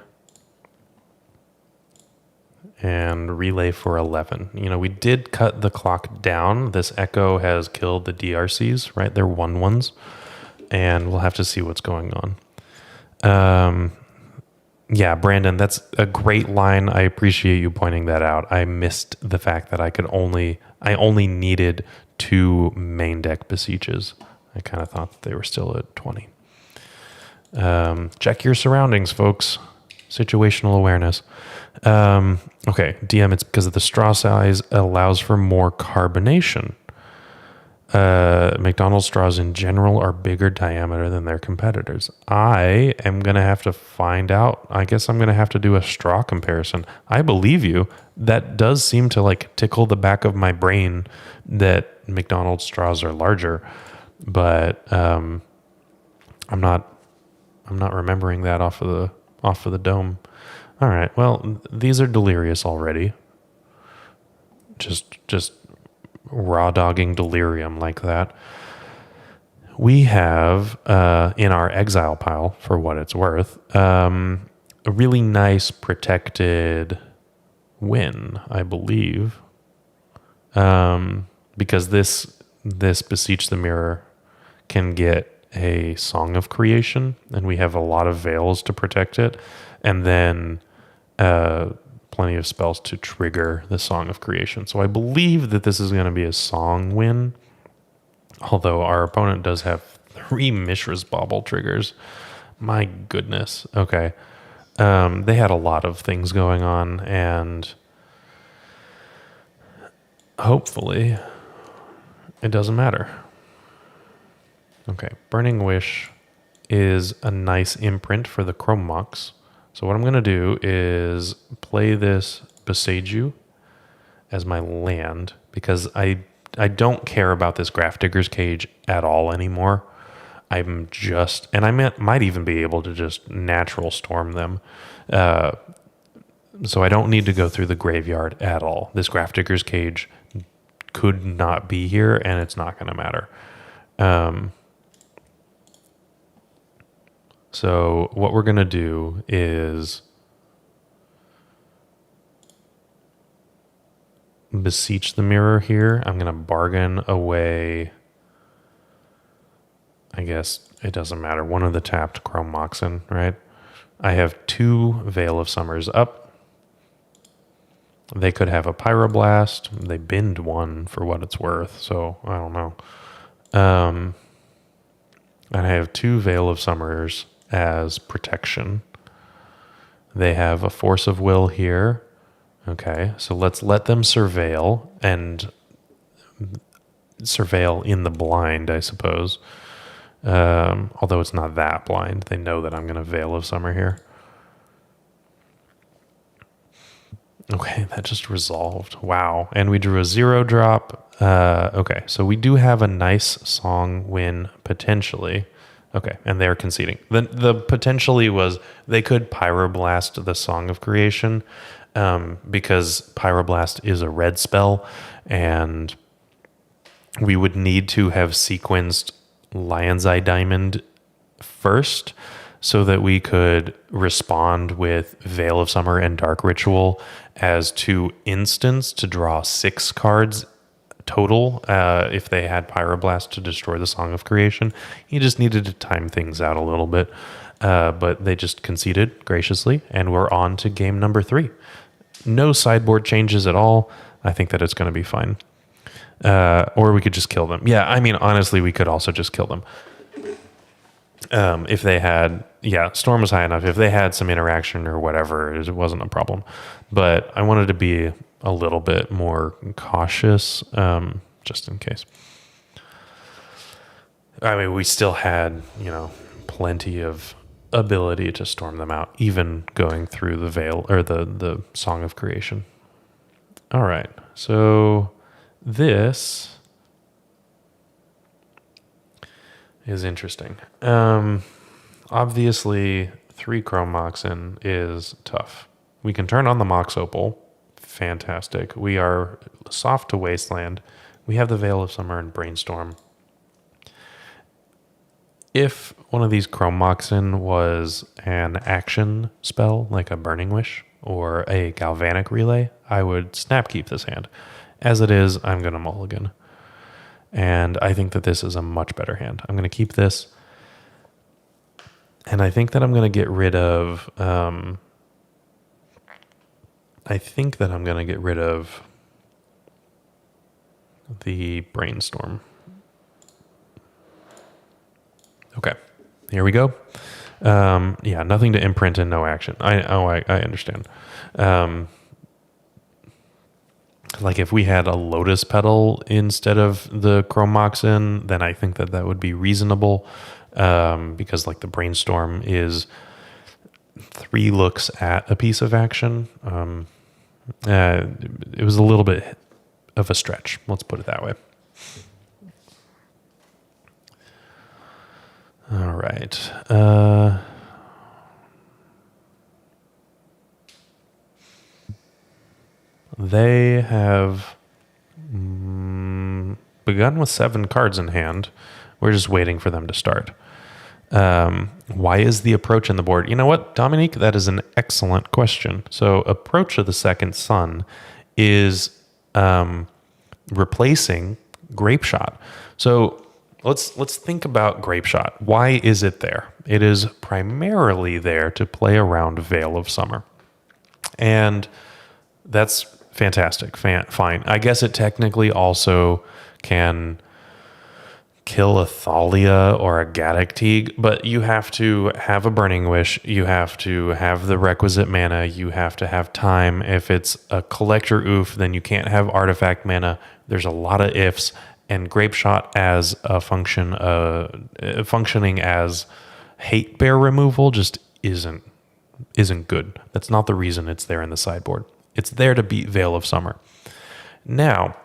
and relay for 11. You know, we did cut the clock down. This Echo has killed the DRCs, right? They're 1/1s. And we'll have to see what's going on. Yeah, Brandon, that's a great line. I appreciate you pointing that out. I missed the fact that I only needed 2 main deck Beseeches. I kind of thought that they were still at 20. Check your surroundings, folks. Situational awareness. Okay, DM, it's because of the straw size allows for more carbonation. McDonald's straws in general are bigger diameter than their competitors. I am going to have to find out. I guess I'm going to have to do a straw comparison. I believe you. That does seem to like tickle the back of my brain that McDonald's straws are larger, but I'm not remembering that off of the dome. All right. Well, these are delirious already. Just raw dogging delirium like that. We have in our exile pile, for what it's worth, a really nice protected win, I believe, because this Beseech the Mirror can get a Song of Creation, and we have a lot of veils to protect it, and then plenty of spells to trigger the Song of Creation. So I believe that this is going to be a song win, although our opponent does have 3 Mishra's Bauble triggers. My goodness. Okay. They had a lot of things going on, and hopefully it doesn't matter. Okay. Burning Wish is a nice imprint for the Chrome Mox. So what I'm going to do is play this Beseech You as my land, because I don't care about this Grafdigger's Cage at all anymore. I'm just, and I might even be able to just natural storm them. So I don't need to go through the graveyard at all. This Grafdigger's Cage could not be here, and it's not going to matter. So what we're going to do is Beseech the Mirror here. I'm going to bargain away, I guess it doesn't matter, one of the tapped Chrome Moxen, right? I have 2 Veil of Summers up. They could have a Pyroblast. They binned 1 for what it's worth, so I don't know. And I have 2 Veil of Summers as protection. They have a Force of Will here. Okay, so let's let them surveil, and surveil in the blind, I suppose. Although it's not that blind. They know that I'm going to Veil of Summer here. Okay, that just resolved. Wow. And we drew a 0-drop. Okay, so we do have a nice song win potentially. Okay, and they're conceding. The potentially was they could Pyroblast the Song of Creation, because Pyroblast is a red spell, and we would need to have sequenced Lion's Eye Diamond first so that we could respond with Veil of Summer and Dark Ritual as 2 instants to draw 6 cards total if they had Pyroblast to destroy the Song of Creation. He just needed to time things out a little bit, but they just conceded graciously, and we're on to game number 3. No sideboard changes at all. I think that it's going to be fine. Or we could just kill them. Yeah, I mean, honestly, we could also just kill them. If they had, Storm was high enough. If they had some interaction or whatever, it wasn't a problem. But I wanted to be a little bit more cautious, just in case. I mean, we still had, plenty of ability to storm them out, even going through the Veil or the Song of Creation. All right, so this is interesting. Obviously, 3 Chrome Moxen is tough. We can turn on the Mox Opal. Fantastic. We are soft to Wasteland. We have the Veil of Summer and Brainstorm. If one of these Chrome Moxen was an action spell, like a Burning Wish or a Galvanic Relay, I would snap keep this hand. As it is, I'm going to mulligan. And I think that this is a much better hand. I'm going to keep this. And I think that I'm going to get rid of... the Brainstorm. Okay, here we go. Yeah, nothing to imprint and no action. I understand. Like if we had a Lotus Petal instead of the Chromoxin, then I think that would be reasonable, because like the Brainstorm is 3 looks at a piece of action. It was a little bit of a stretch. Let's put it that way. All right. They have begun with 7 cards in hand. We're just waiting for them to start. Why is the approach in the board? You know what, Dominique? That is an excellent question. So Approach of the Second Sun is replacing Grapeshot. So let's think about Grapeshot. Why is it there? It is primarily there to play around Veil of Summer. And that's fantastic. Fine. I guess it technically also can kill a Thalia or a Gaddock Teague, but you have to have a Burning Wish. You have to have the requisite mana. You have to have time. If it's a Collector Oof, then you can't have artifact mana. There's a lot of ifs, and Grapeshot as a function, functioning as hate bear removal just isn't good. That's not the reason it's there in the sideboard. It's there to beat Veil of Summer. Now,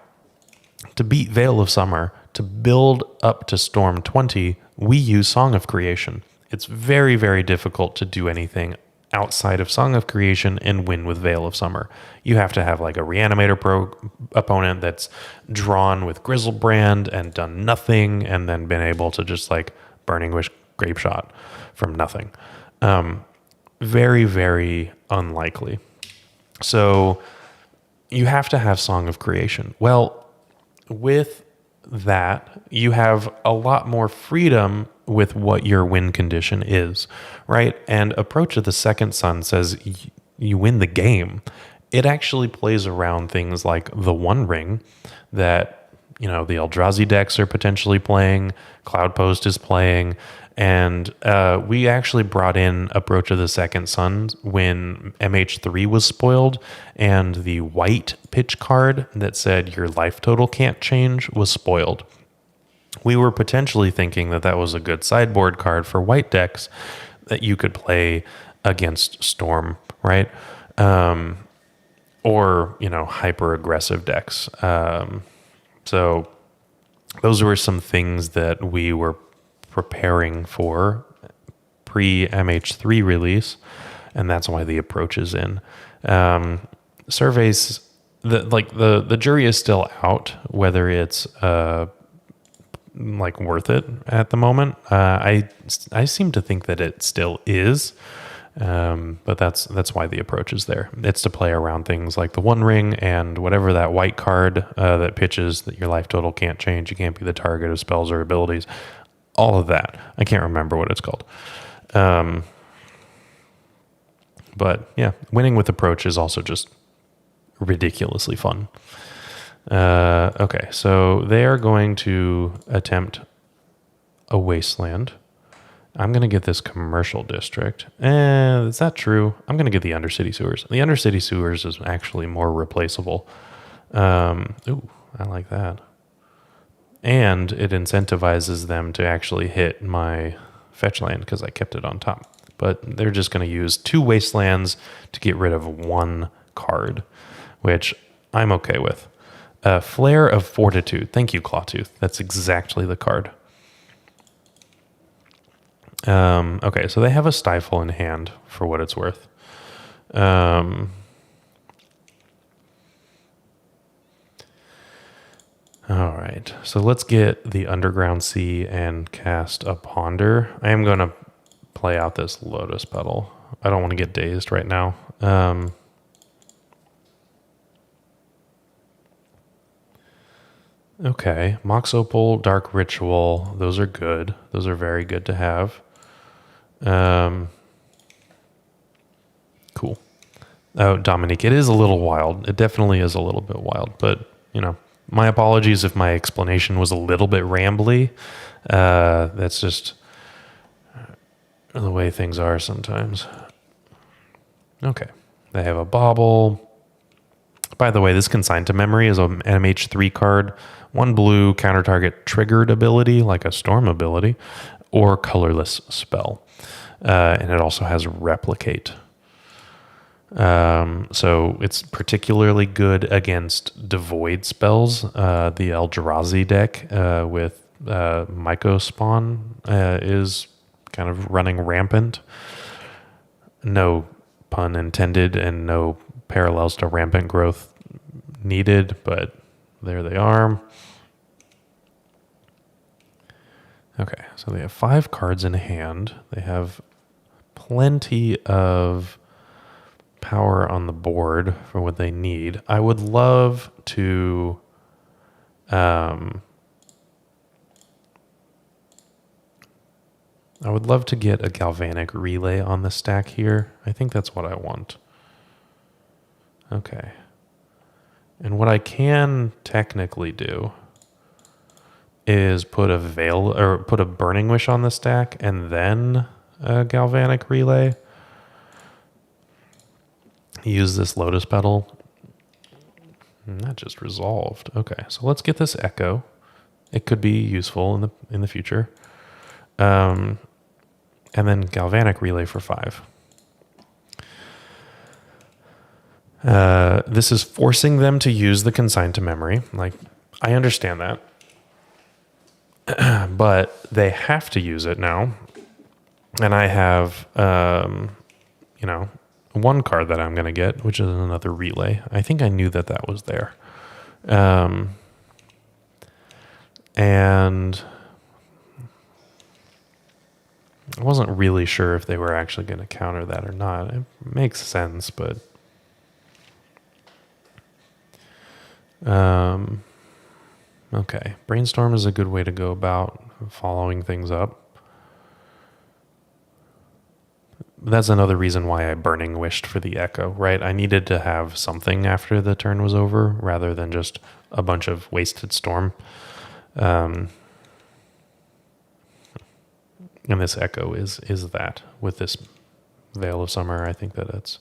to beat Veil of Summer, to build up to Storm 20, we use Song of Creation. It's very, very difficult to do anything outside of Song of Creation and win with Veil of Summer. You have to have like a Reanimator opponent that's drawn with Grizzlebrand and done nothing, and then been able to just like Burning Wish Grapeshot from nothing. Very, very unlikely. So you have to have Song of Creation. Well, with that, you have a lot more freedom with what your win condition is, right? And Approach of the Second Sun says you win the game. It actually plays around things like the One Ring that, you know, the Eldrazi decks are potentially playing, Cloud Post is playing, and we actually brought in Approach of the Second Sun when MH3 was spoiled, and the white pitch card that said your life total can't change was spoiled. We were potentially thinking that was a good sideboard card for white decks that you could play against Storm, right? Or, you know, hyper aggressive decks. So those were some things that we were preparing for pre-MH3 release, and that's why the Approach is in. Surveys, the jury is still out whether it's like worth it at the moment. I seem to think that it still is, but that's why the Approach is there. It's to play around things like the One Ring and whatever that white card that pitches that your life total can't change, you can't be the target of spells or abilities. All of that. I can't remember what it's called. But yeah, winning with Approach is also just ridiculously fun. Okay, so they are going to attempt a Wasteland. I'm going to get this Commercial District. Is that true? I'm going to get the Undercity Sewers. The Undercity Sewers is actually more replaceable. Ooh, I like that. And it incentivizes them to actually hit my fetch land because I kept it on top. But they're just going to use 2 Wastelands to get rid of 1 card, which I'm okay with. Flare of Fortitude. Thank you, Clawtooth. That's exactly the card. Okay, so they have a Stifle in hand for what it's worth. All right, so let's get the Underground Sea and cast a Ponder. I am going to play out this Lotus Petal. I don't want to get dazed right now. Okay, Mox Opal, Dark Ritual, those are good. Those are very good to have. Cool. Oh, Dominique, it is a little wild. It definitely is a little bit wild, but, you know, my apologies if my explanation was a little bit rambly. That's just the way things are sometimes. Okay. They have a bauble. By the way, this Consigned to Memory is an MH3 card. 1 blue, counter target triggered ability, like a storm ability, or colorless spell. And it also has Replicate. So it's particularly good against devoid spells. The Eldrazi deck with Myco Spawn is kind of running rampant. No pun intended and no parallels to rampant growth needed, but there they are. Okay, so they have 5 cards in hand. They have plenty of power on the board for what they need. I would love to get a Galvanic Relay on the stack here. I think that's what I want. Okay. And what I can technically do is put a Burning Wish on the stack and then a Galvanic Relay. Use this Lotus Petal. And that just resolved. Okay, so let's get this Echo. It could be useful in the future. And then Galvanic Relay for 5. This is forcing them to use the Consigned to Memory. Like, I understand that. But they have to use it now. And I have, one card that I'm going to get, which is another Relay. I think I knew that was there. And I wasn't really sure if they were actually going to counter that or not. It makes sense, but okay. Brainstorm is a good way to go about following things up. That's another reason why I Burning Wished for the Echo, right? I needed to have something after the turn was over rather than just a bunch of wasted storm. And this Echo is that. With this Veil of Summer, I think that it's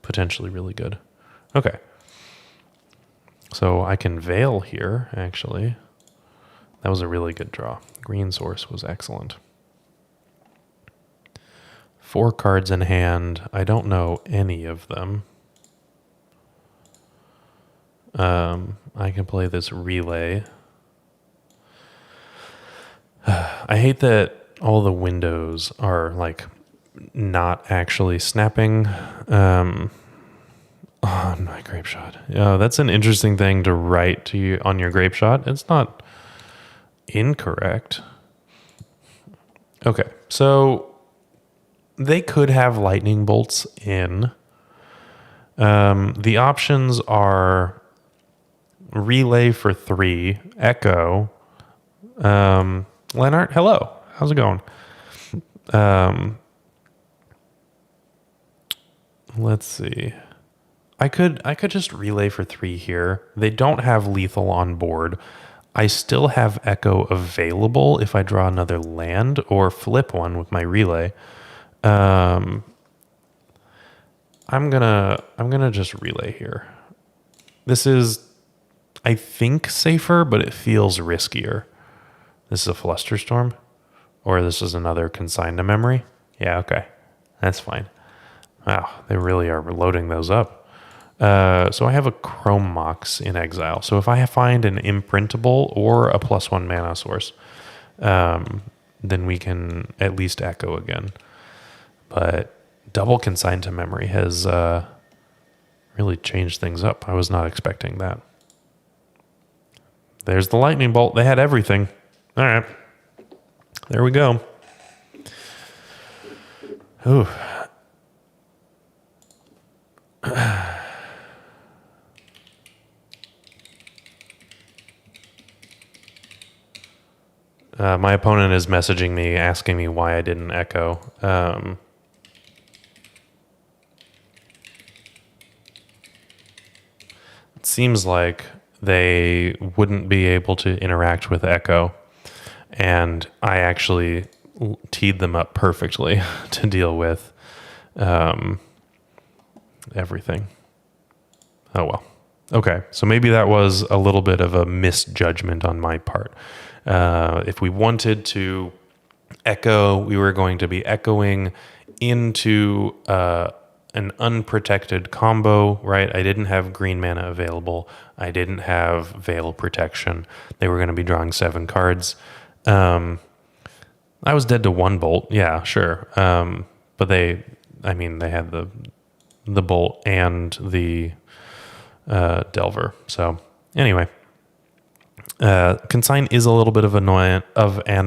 potentially really good. Okay. So I can Veil here, actually. That was a really good draw. Green Source was excellent. 4 cards in hand. I don't know any of them. I can play this Relay. I hate that all the windows are like not actually snapping. On my Grapeshot. Yeah, that's an interesting thing to write to you on your Grapeshot. It's not incorrect. Okay, so they could have lightning bolts in. The options are Relay for 3, Echo. Lennart, hello. How's it going? Let's see. I could just Relay for 3 here. They don't have lethal on board. I still have Echo available if I draw another land or flip one with my Relay. I'm gonna just Relay here. This is, I think, safer, but it feels riskier. This is a Flusterstorm, or this is another Consigned to Memory. Yeah, okay, that's fine. Wow, they really are loading those up. So I have a Chrome Mox in exile. So if I find an imprintable or a +1 mana source, then we can at least Echo again. But double Consigned to Memory has really changed things up. I was not expecting that. There's the lightning bolt. They had everything. All right. There we go. Ooh. My opponent is messaging me, asking me why I didn't Echo. It seems like they wouldn't be able to interact with Echo. And I actually teed them up perfectly to deal with everything. Oh, well. Okay, so maybe that was a little bit of a misjudgment on my part. If we wanted to echo, we were going to be echoing into an unprotected combo, right? I didn't have green mana available. I didn't have Veil Protection. They were going to be drawing 7 cards. I was dead to 1 bolt. Yeah, sure. But they had the bolt and the Delver. So anyway, Consign is a little bit of an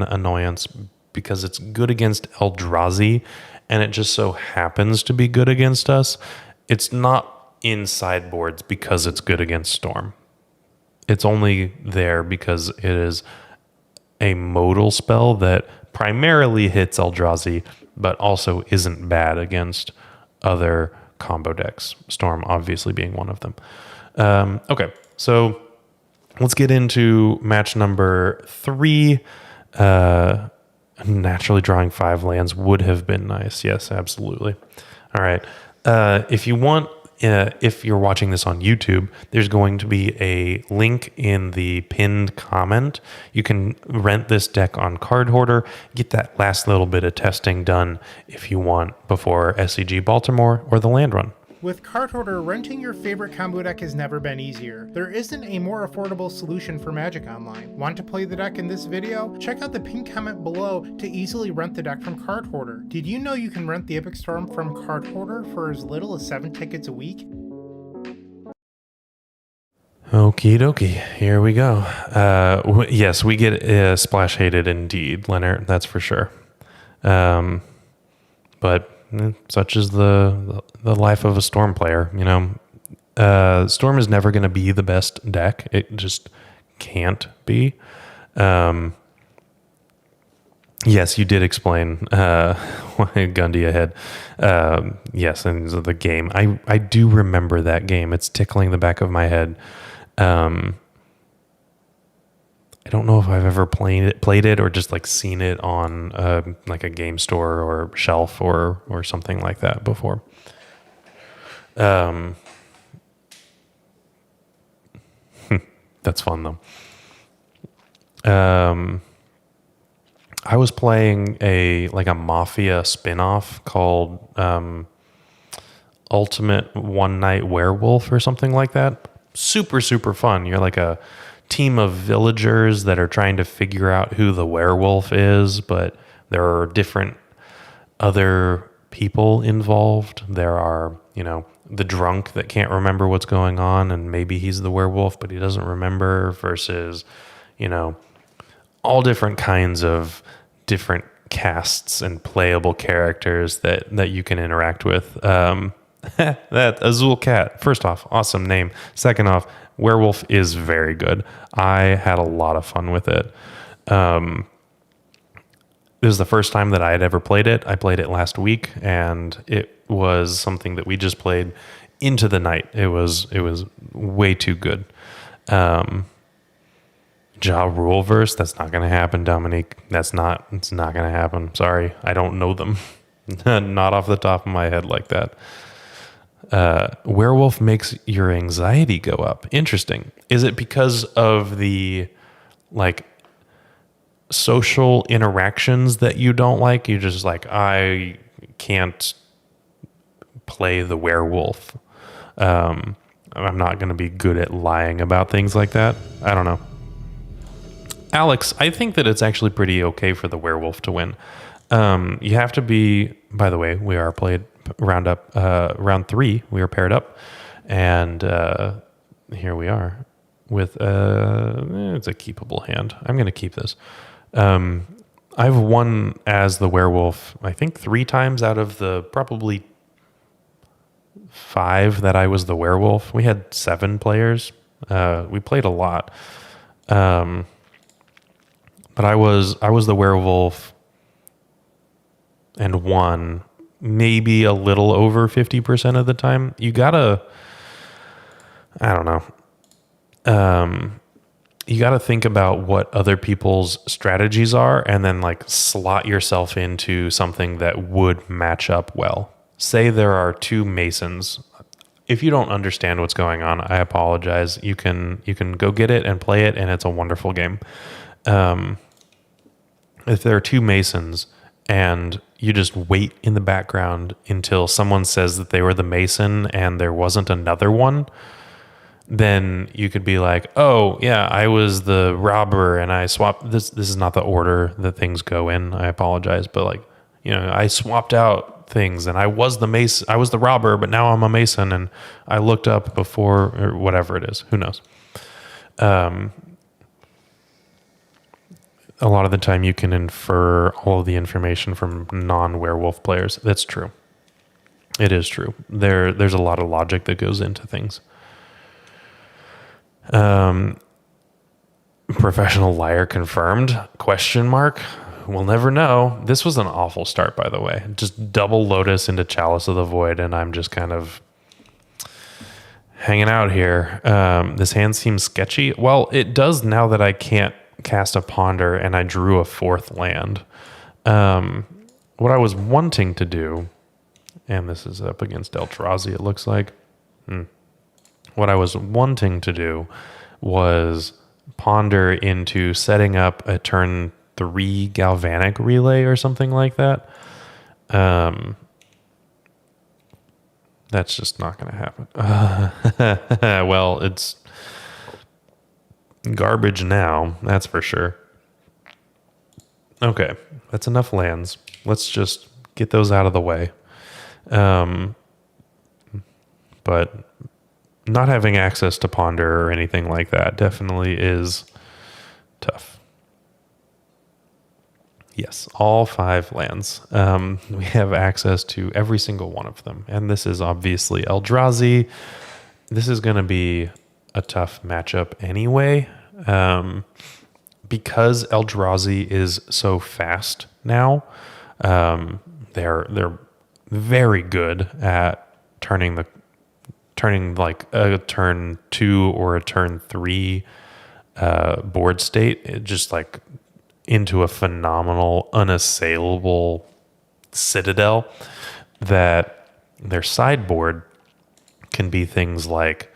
annoyance because it's good against Eldrazi, and it just so happens to be good against us. It's not in sideboards because it's good against Storm. It's only there because it is a modal spell that primarily hits Eldrazi, but also isn't bad against other combo decks, Storm obviously being one of them. Okay, so let's get into match number 3. Naturally drawing 5 lands would have been nice. Yes, absolutely. All right. If you want, if you're watching this on YouTube, there's going to be a link in the pinned comment. You can rent this deck on Card Hoarder, get that last little bit of testing done if you want before SCG Baltimore or the land run.
With Card Hoarder, renting your favorite combo deck has never been easier. There isn't a more affordable solution for Magic Online. Want to play the deck in this video? Check out the pinned comment below to easily rent the deck from Card Hoarder. Did you know you can rent the Epic Storm from Card Hoarder for as little as 7 tickets a week?
Okie dokie, here we go. Yes, we get splash hated indeed, Leonard, that's for sure. But such is the life of a Storm player, you know. Storm is never going to be the best deck. It just can't be. Yes, you did explain Gundy ahead. Yes, and the game. I do remember that game. It's tickling the back of my head. I don't know if I've ever played it or just like seen it on like a game store or shelf or something like that before. That's fun though. I was playing a Mafia spin-off called Ultimate One Night Werewolf or something like that. Super, super fun. You're like a team of villagers that are trying to figure out who the werewolf is, but there are different other people involved. There are, you know, the drunk that can't remember what's going on and maybe he's the werewolf, but he doesn't remember, versus, you know, all different kinds of different casts and playable characters that you can interact with. That Azul Cat, first off, awesome name. Second off, Werewolf is very good. I had a lot of fun with it. This is the first time that I had ever played it. I played it last week, and it was something that we just played into the night. It was way too good. Ja Ruleverse, that's not going to happen, Dominique. It's not going to happen. Sorry, I don't know them. Not off the top of my head like that. Werewolf makes your anxiety go up. Interesting. Is it because of the like social interactions that you don't like? You just like, I can't play the werewolf. I'm not going to be good at lying about things like that. I don't know. Alex, I think that it's actually pretty okay for the werewolf to win. You have to be, by the way, we are played round 3, we are paired up, and here we are with it's a keepable hand. I'm going to keep this. I've won as the werewolf, I think 3 times out of the probably 5 that I was the werewolf. We had 7 players. We played a lot. But I was the werewolf and won maybe a little over 50% of the time. You gotta, I don't know. you got to think about what other people's strategies are and then like slot yourself into something that would match up well. Say there are two Masons. If you don't understand what's going on, I apologize. You can go get it and play it, and it's a wonderful game. If there are two Masons and you just wait in the background until someone says that they were the Mason and there wasn't another one, then you could be like, oh yeah, I was the robber and I swapped this. This is not the order that things go in. I apologize. But like, I swapped out things and I was the Mason, I was the robber, but now I'm a Mason and I looked up before or whatever it is. Who knows? A lot of the time you can infer all of the information from non-werewolf players. That's true. It is true. There's a lot of logic that goes into things. Professional liar confirmed? Question mark. We'll never know. This was an awful start, by the way. Just double Lotus into Chalice of the Void, and I'm just kind of hanging out here. This hand seems sketchy. Well, it does now that I can't cast a Ponder and I drew a fourth land. What I was wanting to do, and this is up against Eldrazi, it looks like. What I was wanting to do was ponder into setting up a turn 3 Galvanic Relay or something like that. That's just not going to happen. Well, it's garbage now, that's for sure. Okay, that's enough lands. Let's just get those out of the way. But not having access to Ponder or anything like that definitely is tough. Yes, all 5 lands. We have access to every single one of them. And this is obviously Eldrazi. This is going to be a tough matchup anyway. Because Eldrazi is so fast now, they're very good at turning like a turn 2 or a turn 3 board state just like into a phenomenal, unassailable citadel. That their sideboard can be things like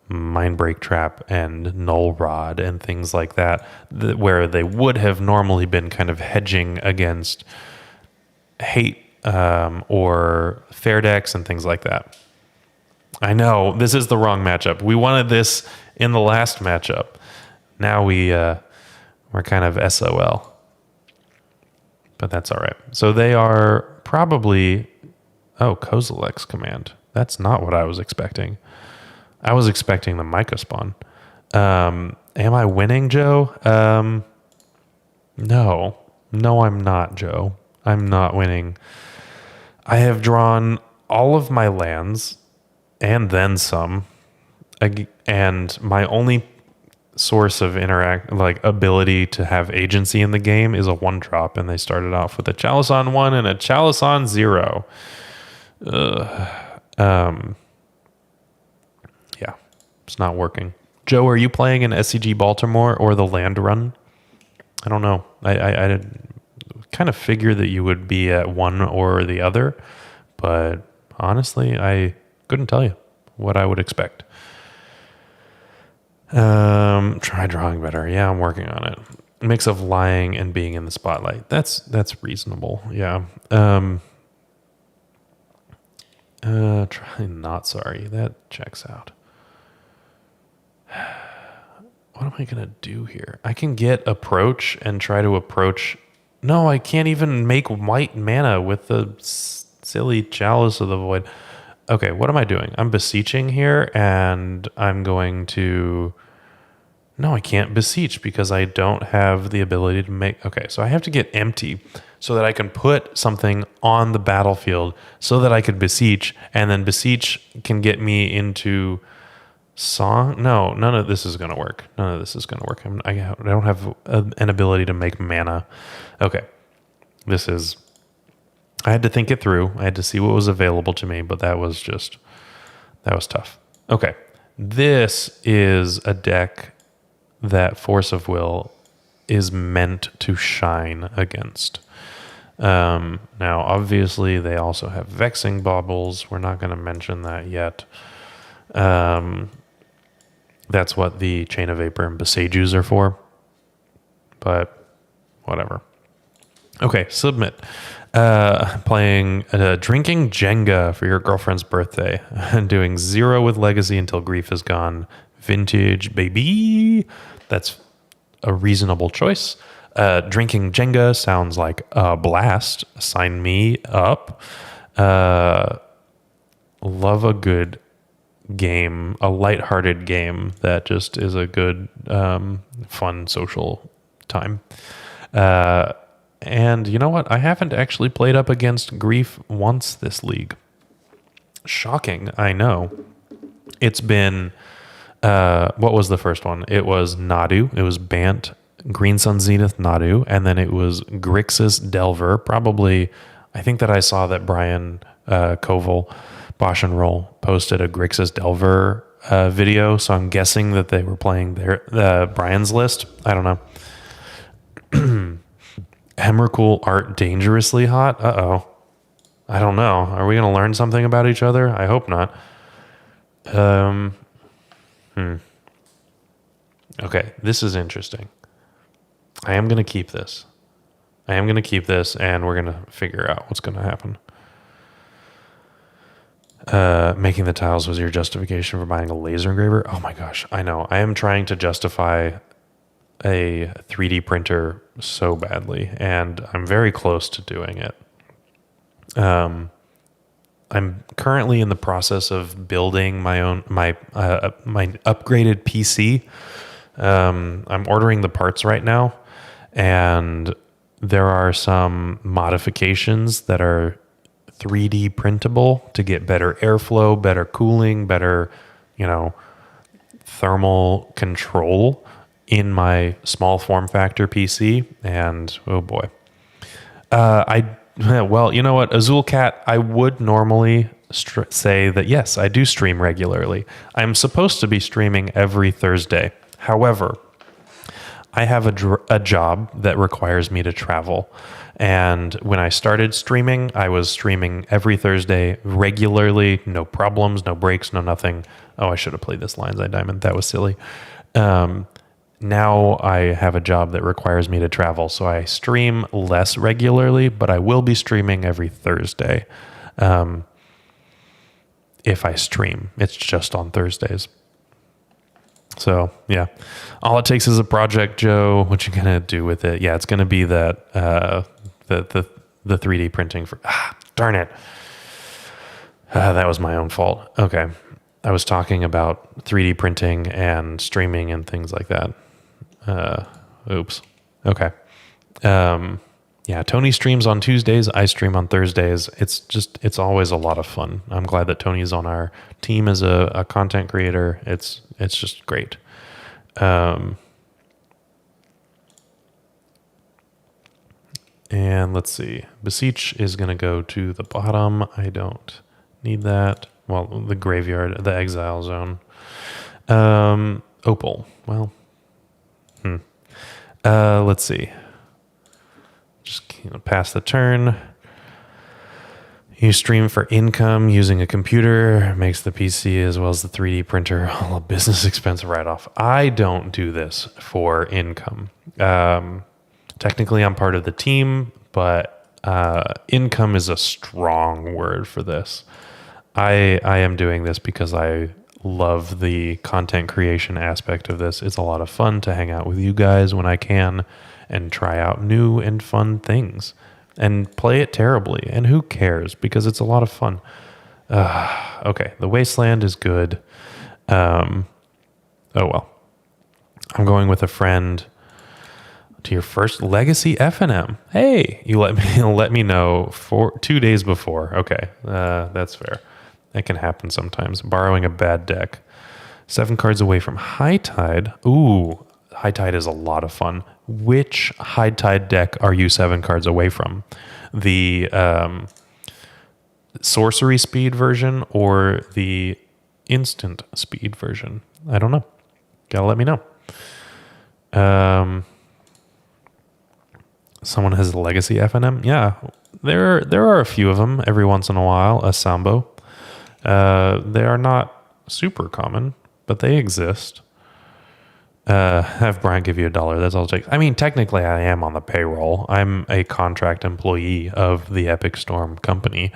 Mindbreak Trap and Null Rod and things like that, where they would have normally been kind of hedging against hate or fair decks and things like that. I know this is the wrong matchup. We wanted this in the last matchup. Now we're kind of SOL, but that's all right. So they are probably Kozilek's Command. That's not what I was expecting. I was expecting the Mycospawn. Am I winning, Joe? No, I'm not, Joe. I'm not winning. I have drawn all of my lands and then some, and my only source of ability to have agency in the game is a 1-drop, and they started off with a Chalice on 1 and a Chalice on 0. Yeah, it's not working. Joe, are you playing in SCG Baltimore or the land run? I don't know. I kind of figure that you would be at one or the other, but honestly, I couldn't tell you what I would expect. Try drawing better. Yeah, I'm working on it. A mix of lying and being in the spotlight. That's reasonable. Yeah. Try not sorry. That checks out. What am I going to do here? I can get approach and try to approach. No, I can't even make white mana with the silly Chalice of the Void. Okay, what am I doing? I'm beseeching here, and I'm going to... No, I can't beseech because I don't have the ability to make... Okay, so I have to get empty so that I can put something on the battlefield so that I could beseech, and then beseech can get me into song. No, none of this is going to work. None of this is going to work. I don't have an ability to make mana. Okay, this is... I had to think it through. I had to see what was available to me, but that was tough. Okay, this is a deck that Force of Will is meant to shine against. Now, obviously, they also have Vexing Baubles. We're not going to mention that yet. That's what the Chain of Vapor and Beseech are for. But whatever. Okay, submit. Playing Drinking Jenga for your girlfriend's birthday. Doing 0 with Legacy until grief is gone. Vintage, baby. That's a reasonable choice. Drinking Jenga sounds like a blast. Sign me up. Love a good game, a lighthearted game that just is a good, fun social time. And you know what? I haven't actually played up against grief once this league. Shocking, I know. It's been, what was the first one? It was Nadu. It was Bant, Green Sun Zenith, Nadu. And then it was Grixis Delver. Probably, I think that I saw that Brian Koval, Bosch and Roll, posted a Grixis Delver video. So I'm guessing that they were playing their Brian's list. I don't know. Emrakul Art Dangerously Hot? Uh-oh. I don't know. Are we going to learn something about each other? I hope not. Okay, this is interesting. I am going to keep this. And we're going to figure out what's going to happen. Making the tiles was your justification for buying a laser engraver? Oh my gosh, I know. I am trying to justify a 3D printer so badly, and I'm very close to doing it. I'm currently in the process of building my upgraded PC. I'm ordering the parts right now, and there are some modifications that are 3D printable to get better airflow, better cooling, better, thermal control in my small form factor PC. And oh boy, well, you know what, Azul Cat, I would normally say that yes, I do stream regularly. I'm supposed to be streaming every Thursday. However, I have a job that requires me to travel. And when I started streaming, I was streaming every Thursday regularly, no problems, no breaks, no nothing. Oh, I should have played this Lion's Eye Diamond. That was silly. Now I have a job that requires me to travel, so I stream less regularly, but I will be streaming every Thursday. If I stream, it's just on Thursdays. So yeah, all it takes is a project, Joe. What you gonna do with it? Yeah, it's gonna be that the 3D printing for. Darn it, that was my own fault. Okay, I was talking about 3D printing and streaming and things like that. Oops. Okay. Yeah, Tony streams on Tuesdays. I stream on Thursdays. It's always a lot of fun. I'm glad that Tony's on our team as a content creator. It's just great. And let's see. Beseech is going to go to the bottom. I don't need that. Well, the graveyard, the exile zone. Opal. Well, let's see. Just pass the turn. You stream for income using a computer, makes the PC as well as the 3D printer all a business expense write-off. I don't do this for income. Technically, I'm part of the team, but income is a strong word for this. I am doing this because I love the content creation aspect of this. It's a lot of fun to hang out with you guys when I can and try out new and fun things and play it terribly. And who cares? Because it's a lot of fun. Okay, the Wasteland is good. Oh well. I'm going with a friend to your first Legacy FNM. Hey, you let me know 2 days before. Okay, that's fair. That can happen sometimes. Borrowing a bad deck. 7 cards away from High Tide. Ooh, High Tide is a lot of fun. Which High Tide deck are you 7 cards away from? The sorcery speed version or the instant speed version? I don't know. Gotta let me know. Someone has a legacy FNM. Yeah, there are a few of them every once in a while. A Sambo. They are not super common, but they exist. Have Brian give you $1. That's all it takes. I mean, technically, I am on the payroll. I'm a contract employee of the Epic Storm company,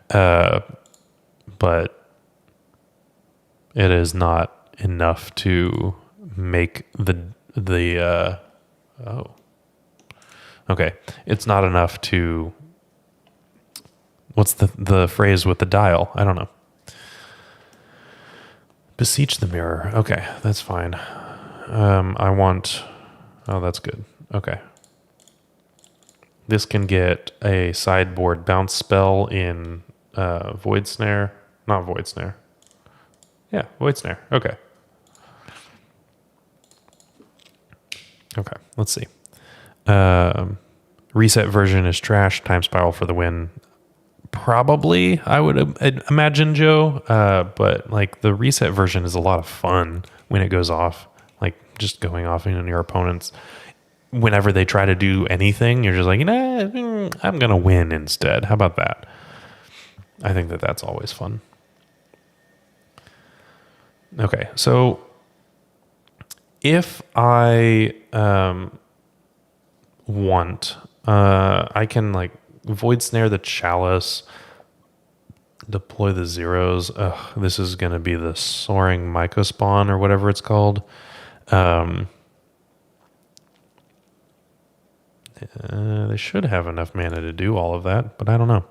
but it is not enough to make the. Oh, okay. It's not enough to. What's the phrase with the dial? I don't know. Beseech the Mirror. Okay, that's fine. I want... Oh, that's good. Okay. This can get a sideboard bounce spell in Void Snare. Not Void Snare. Yeah, Void Snare. Okay. Okay, let's see. Reset version is trash. Time Spiral for the win. Probably, I would imagine, Joe. But like the reset version is a lot of fun when it goes off. Like just going off in your opponents. Whenever they try to do anything, you're just like, I'm gonna win instead. How about that? I think that's always fun. Okay, so if I want, I can like Void Snare the Chalice, deploy the zeros. This is going to be the Soaring Mycospawn or whatever it's called. They should have enough mana to do all of that, but I don't know.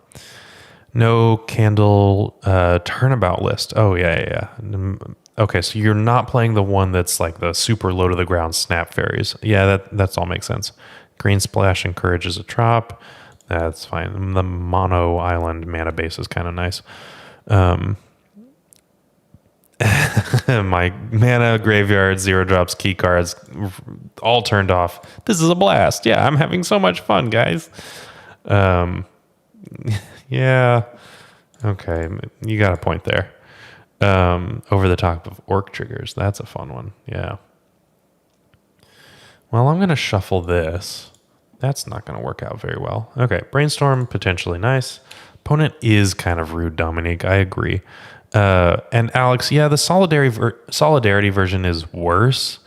No Candle Turnabout list. Oh, yeah. Okay, so you're not playing the one that's like the super low to the ground Snap Fairies. Yeah, that's all makes sense. Green Splash encourages a trop. That's fine. The mono island mana base is kind of nice. My mana graveyard, 0 drops, key cards, all turned off. This is a blast. Yeah, I'm having so much fun, guys. Yeah. Okay, you got a point there. Over the top of Orc triggers. That's a fun one. Yeah. Well, I'm going to shuffle this. That's not going to work out very well. Okay, Brainstorm, potentially nice. Opponent is kind of rude, Dominique. I agree. And Alex, yeah, the Solidarity version is worse.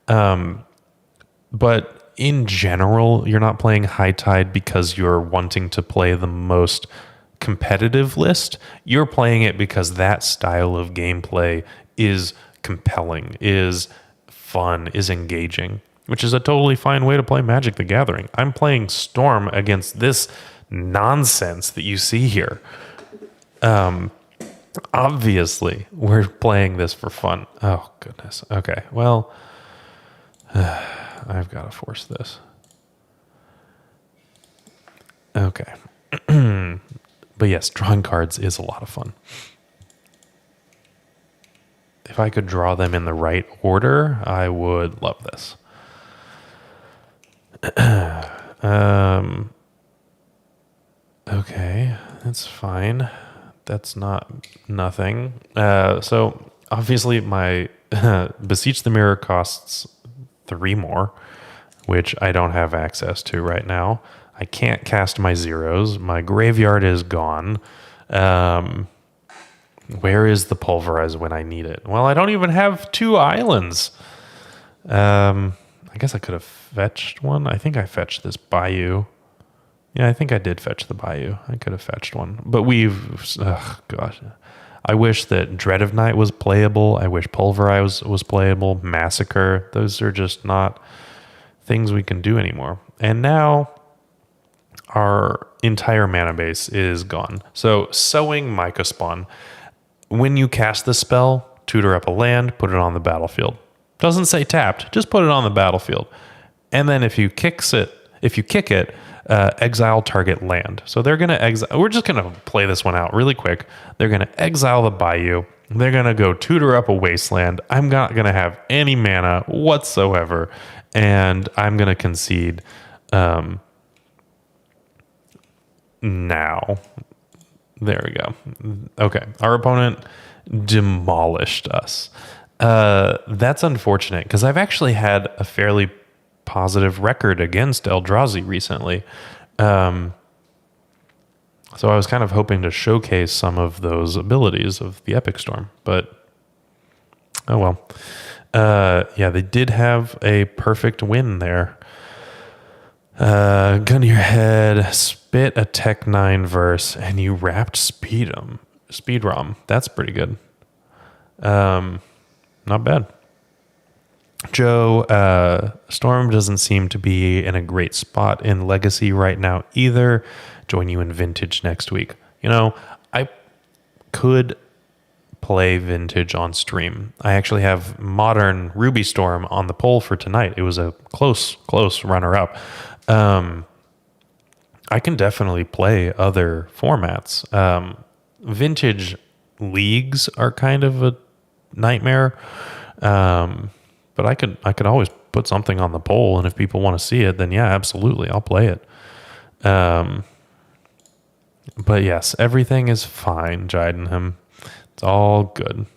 But in general, you're not playing High Tide because you're wanting to play the most competitive list. You're playing it because that style of gameplay is compelling, is fun, is engaging, which is a totally fine way to play Magic the Gathering. I'm playing Storm against this nonsense that you see here. Obviously, we're playing this for fun. Oh, goodness. Okay, well, I've got to force this. Okay. But yes, drawing cards is a lot of fun. If I could draw them in the right order, I would love this. Okay, that's fine. That's not nothing. So obviously my Beseech the Mirror costs 3 more, which I don't have access to right now. I can't cast my zeros. My graveyard is gone. Where is the Pulverize when I need it? Well, I don't even have 2 islands. I guess I could have fetched one. I think I fetched this Bayou. Yeah, I think I did fetch the Bayou. I could have fetched one. But gosh. I wish that Dread of Night was playable. I wish Pulverize was playable. Massacre. Those are just not things we can do anymore. And now our entire mana base is gone. So Sowing Mycospawn. When you cast the spell, tutor up a land, put it on the battlefield. Doesn't say tapped, just put it on the battlefield. And then if you kick it, exile target land. So they're going to exile. We're just going to play this one out really quick. They're going to exile the Bayou. They're going to go tutor up a wasteland. I'm not going to have any mana whatsoever. And I'm going to concede now. There we go. Okay. Our opponent demolished us. That's unfortunate because I've actually had a fairly positive record against Eldrazi recently. So I was kind of hoping to showcase some of those abilities of the Epic Storm, but oh well. Yeah, they did have a perfect win there. Gun to your head, spit a Tech 9 verse, and you wrapped Speed ROM. That's pretty good. Not bad. Joe, Storm doesn't seem to be in a great spot in Legacy right now either. Join you in Vintage next week. You know, I could play Vintage on stream. I actually have Modern Ruby Storm on the poll for tonight. It was a close runner-up. I can definitely play other formats. Vintage leagues are kind of a nightmare. But I could always put something on the poll, and if people want to see it, then yeah, absolutely, I'll play it. But yes, everything is fine, Jidenham. It's all good.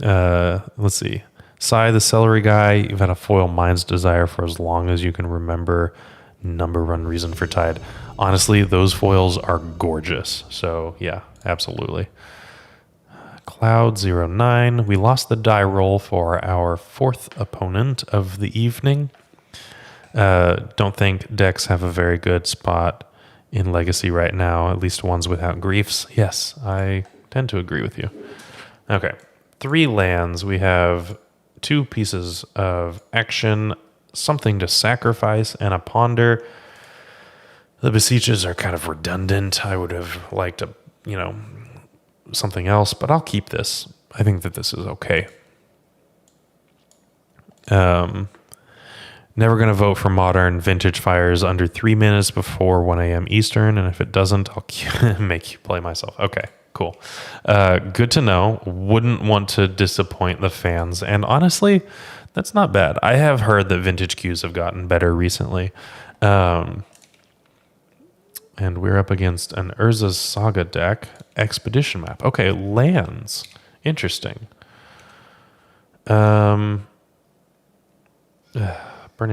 Let's see. Sai, the Celery Guy, you've had a foil Mind's Desire for as long as you can remember. Number one reason for Tide. Honestly, those foils are gorgeous. So yeah, absolutely. Cloud09. We lost the die roll for our fourth opponent of the evening. Don't think decks have a very good spot in Legacy right now, at least ones without griefs. Yes, I tend to agree with you. Okay, 3 lands. We have 2 pieces of action, something to sacrifice, and a ponder. The Beseeches are kind of redundant. I would have liked to, something else, but I'll keep this. I think that this is okay. Never going to vote for Modern. Vintage fires under 3 minutes before 1 a.m. Eastern, and if it doesn't, I'll make you play myself. Okay, cool. Good to know. Wouldn't want to disappoint the fans, and honestly, that's not bad. I have heard that vintage queues have gotten better recently. And we're up against an Urza's Saga deck. Expedition map. Okay, lands. Interesting. Burning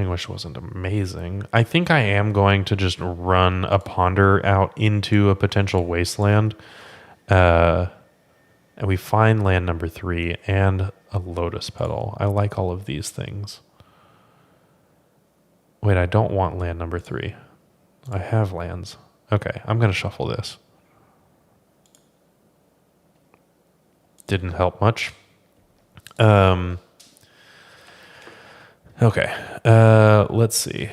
Wish wasn't amazing. I think I am going to just run a Ponder out into a potential wasteland. And we find land number 3 and a Lotus Petal. I like all of these things. Wait, I don't want land number 3. I have lands. Okay, I'm going to shuffle this. Didn't help much. Okay, let's see.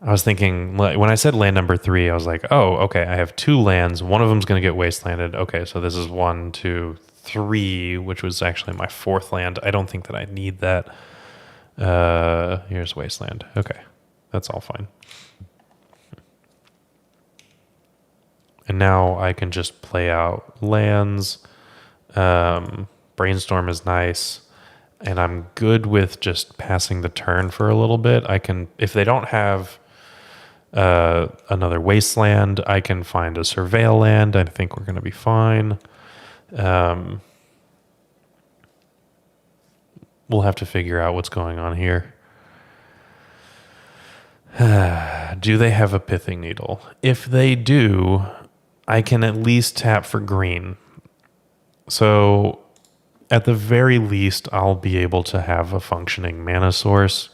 I was thinking, when I said land number 3, I was like, oh, okay, I have 2 lands. One of them's going to get wastelanded. Okay, so this is 1, 2, 3, which was actually my 4th land. I don't think that I need that. Here's wasteland. Okay, that's all fine. And now I can just play out lands. Brainstorm is nice. And I'm good with just passing the turn for a little bit. I can, if they don't have another wasteland, I can find a surveil land. I think we're going to be fine. We'll have to figure out what's going on here. Do they have a Pithing Needle? If they do, I can at least tap for green. So at the very least, I'll be able to have a functioning mana source.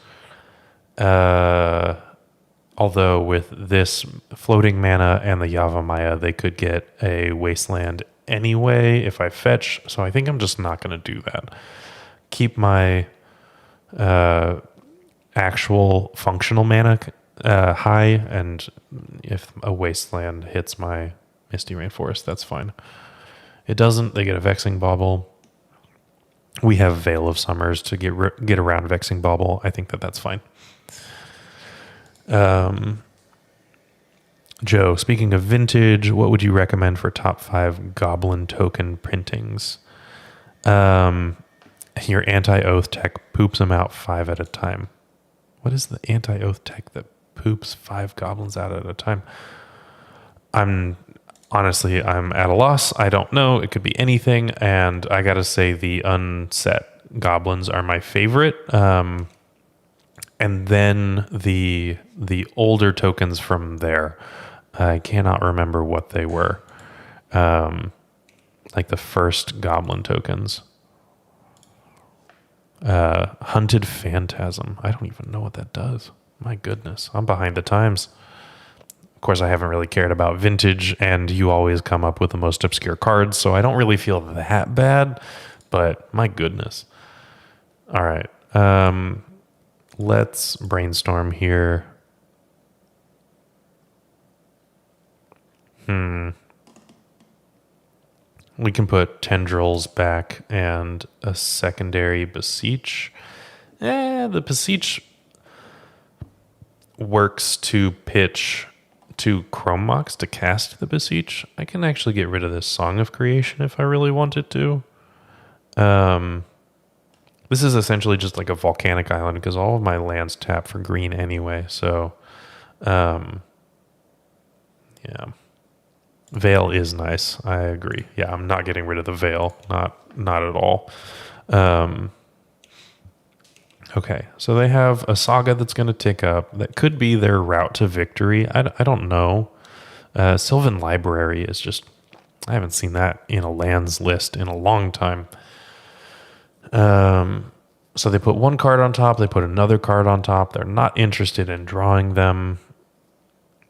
Although with this floating mana and the Yavimaya, they could get a wasteland anyway if I fetch. So I think I'm just not going to do that. Keep my actual functional mana high, and if a wasteland hits my Misty Rainforest, that's fine. It doesn't, they get a Vexing Bauble. We have Veil of Summers to get around Vexing Bauble. I think that that's fine. Joe, speaking of vintage, what would you recommend for top 5 Goblin token printings? Your anti-oath tech poops them out 5 at a time. What is the anti-oath tech that poops 5 goblins out at a time? I'm at a loss. I don't know. It could be anything. And I got to say the unset goblins are my favorite. And then the older tokens from there, I cannot remember what they were. Like the first goblin tokens. Hunted Phantasm. I don't even know what that does. My goodness, I'm behind the times. Of course, I haven't really cared about vintage, and you always come up with the most obscure cards, so I don't really feel that bad, but my goodness. All right. Let's brainstorm here. We can put Tendrils back and a secondary Beseech. The Beseech works to pitch to Chrome Mox to cast the Beseech. I can actually get rid of this Song of Creation if I really wanted to. This is essentially just like a volcanic island because all of my lands tap for green anyway. So, yeah. Veil is nice. I agree. Yeah, I'm not getting rid of the Veil. Not at all. Okay, so they have a Saga that's going to tick up. That could be their route to victory. I don't know. Sylvan Library is just... I haven't seen that in a lands list in a long time. So they put one card on top. They put another card on top. They're not interested in drawing them.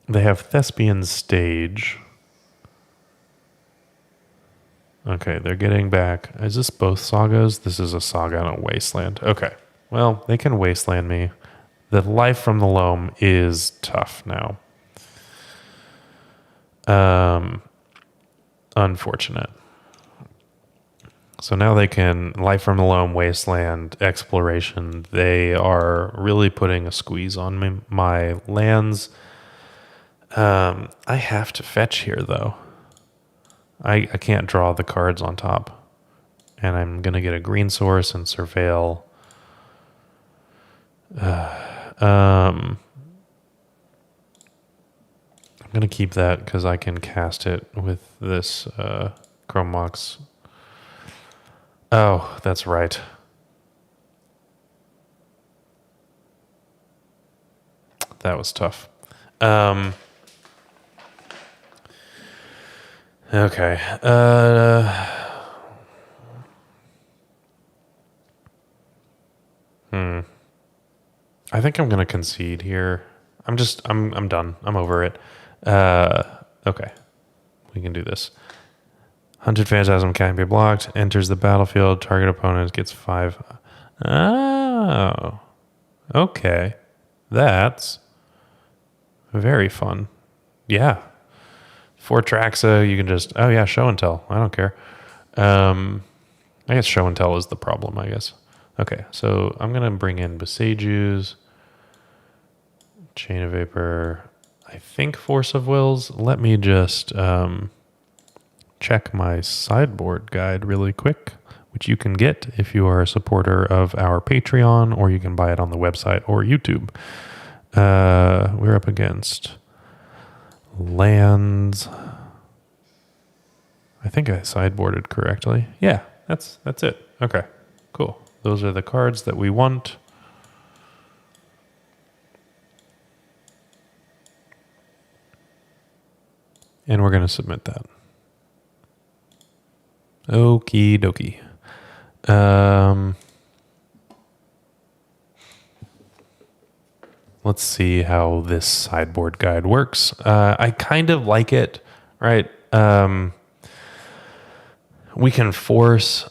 They have Thespian Stage. Okay, they're getting back. Is this both sagas? This is a saga and a wasteland. Okay, well, they can wasteland me. The Life from the Loam is tough now. Unfortunate. So now they can Life from the Loam, Wasteland, Exploration. They are really putting a squeeze on me, my lands. I have to fetch here, though. I can't draw the cards on top. And I'm going to get a green source and surveil. I'm going to keep that because I can cast it with this Chrome Mox. Oh, that's right. That was tough. Okay. I think I'm gonna concede here. I'm done. I'm over it. Okay. We can do this. Hunted Phantasm can't be blocked. Enters the battlefield. Target opponent gets 5. Oh. Okay. That's very fun. Yeah. 4 Traxa, you can just... Oh, yeah, show and tell. I don't care. I guess show and tell is the problem, I guess. Okay, so I'm going to bring in Beseech Ooze, Chain of Vapor, I think Force of Wills. Let me just check my sideboard guide really quick, which you can get if you are a supporter of our Patreon, or you can buy it on the website or YouTube. We're up against lands. I think I sideboarded correctly. Yeah, that's it. Okay, cool. Those are the cards that we want. And we're going to submit that. Okie dokie. Let's see how this sideboard guide works. I kind of like it, right? We can force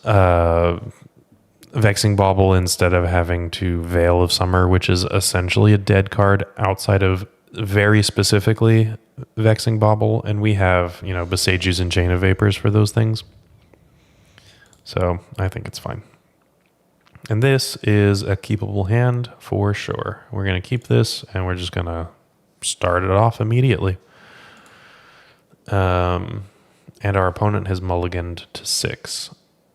Vexing Bauble instead of having to Veil of Summer, which is essentially a dead card outside of very specifically Vexing Bauble. And we have, Beseech Ooze and Chain of Vapors for those things. So I think it's fine. And this is a keepable hand for sure. We're going to keep this, and we're just going to start it off immediately. And our opponent has mulliganed to 6.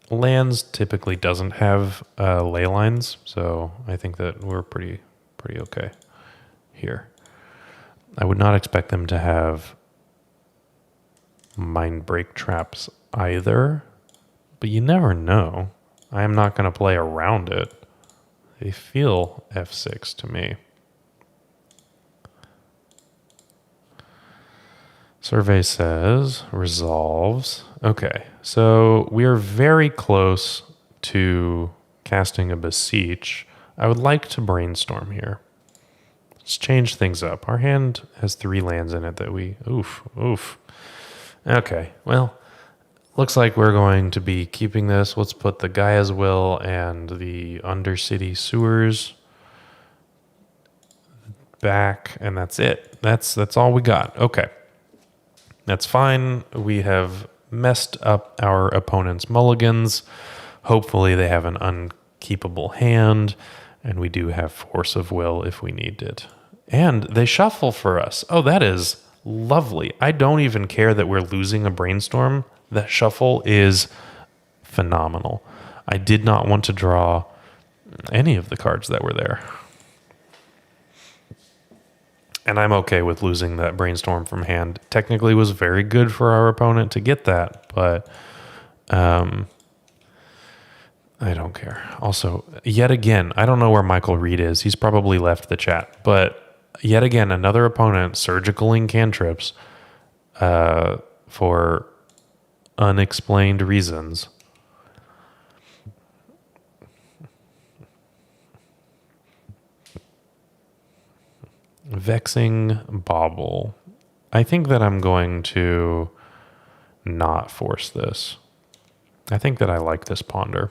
Lands typically doesn't have ley lines, so I think that we're pretty okay here. I would not expect them to have Mind Break traps either, but you never know. I am not going to play around it. They feel F6 to me. Survey says resolves. Okay, so we are very close to casting a Beseech. I would like to brainstorm here. Let's change things up. Our hand has 3 lands in it that we... Oof. Okay, well, looks like we're going to be keeping this. Let's put the Gaia's Will and the Undercity Sewers back, and that's it. That's all we got. Okay. That's fine. We have messed up our opponent's mulligans. Hopefully they have an unkeepable hand, and we do have force of will if we need it. And they shuffle for us. Oh, that is lovely. I don't even care that we're losing a brainstorm. That shuffle is phenomenal. I did not want to draw any of the cards that were there. And I'm okay with losing that brainstorm from hand. Technically, it was very good for our opponent to get that, but I don't care. Also, yet again, I don't know where Michael Reed is. He's probably left the chat. But yet again, another opponent surgicaling cantrips for unexplained reasons. Vexing Bauble. I think that I'm going to not force this. I think that I like this Ponder.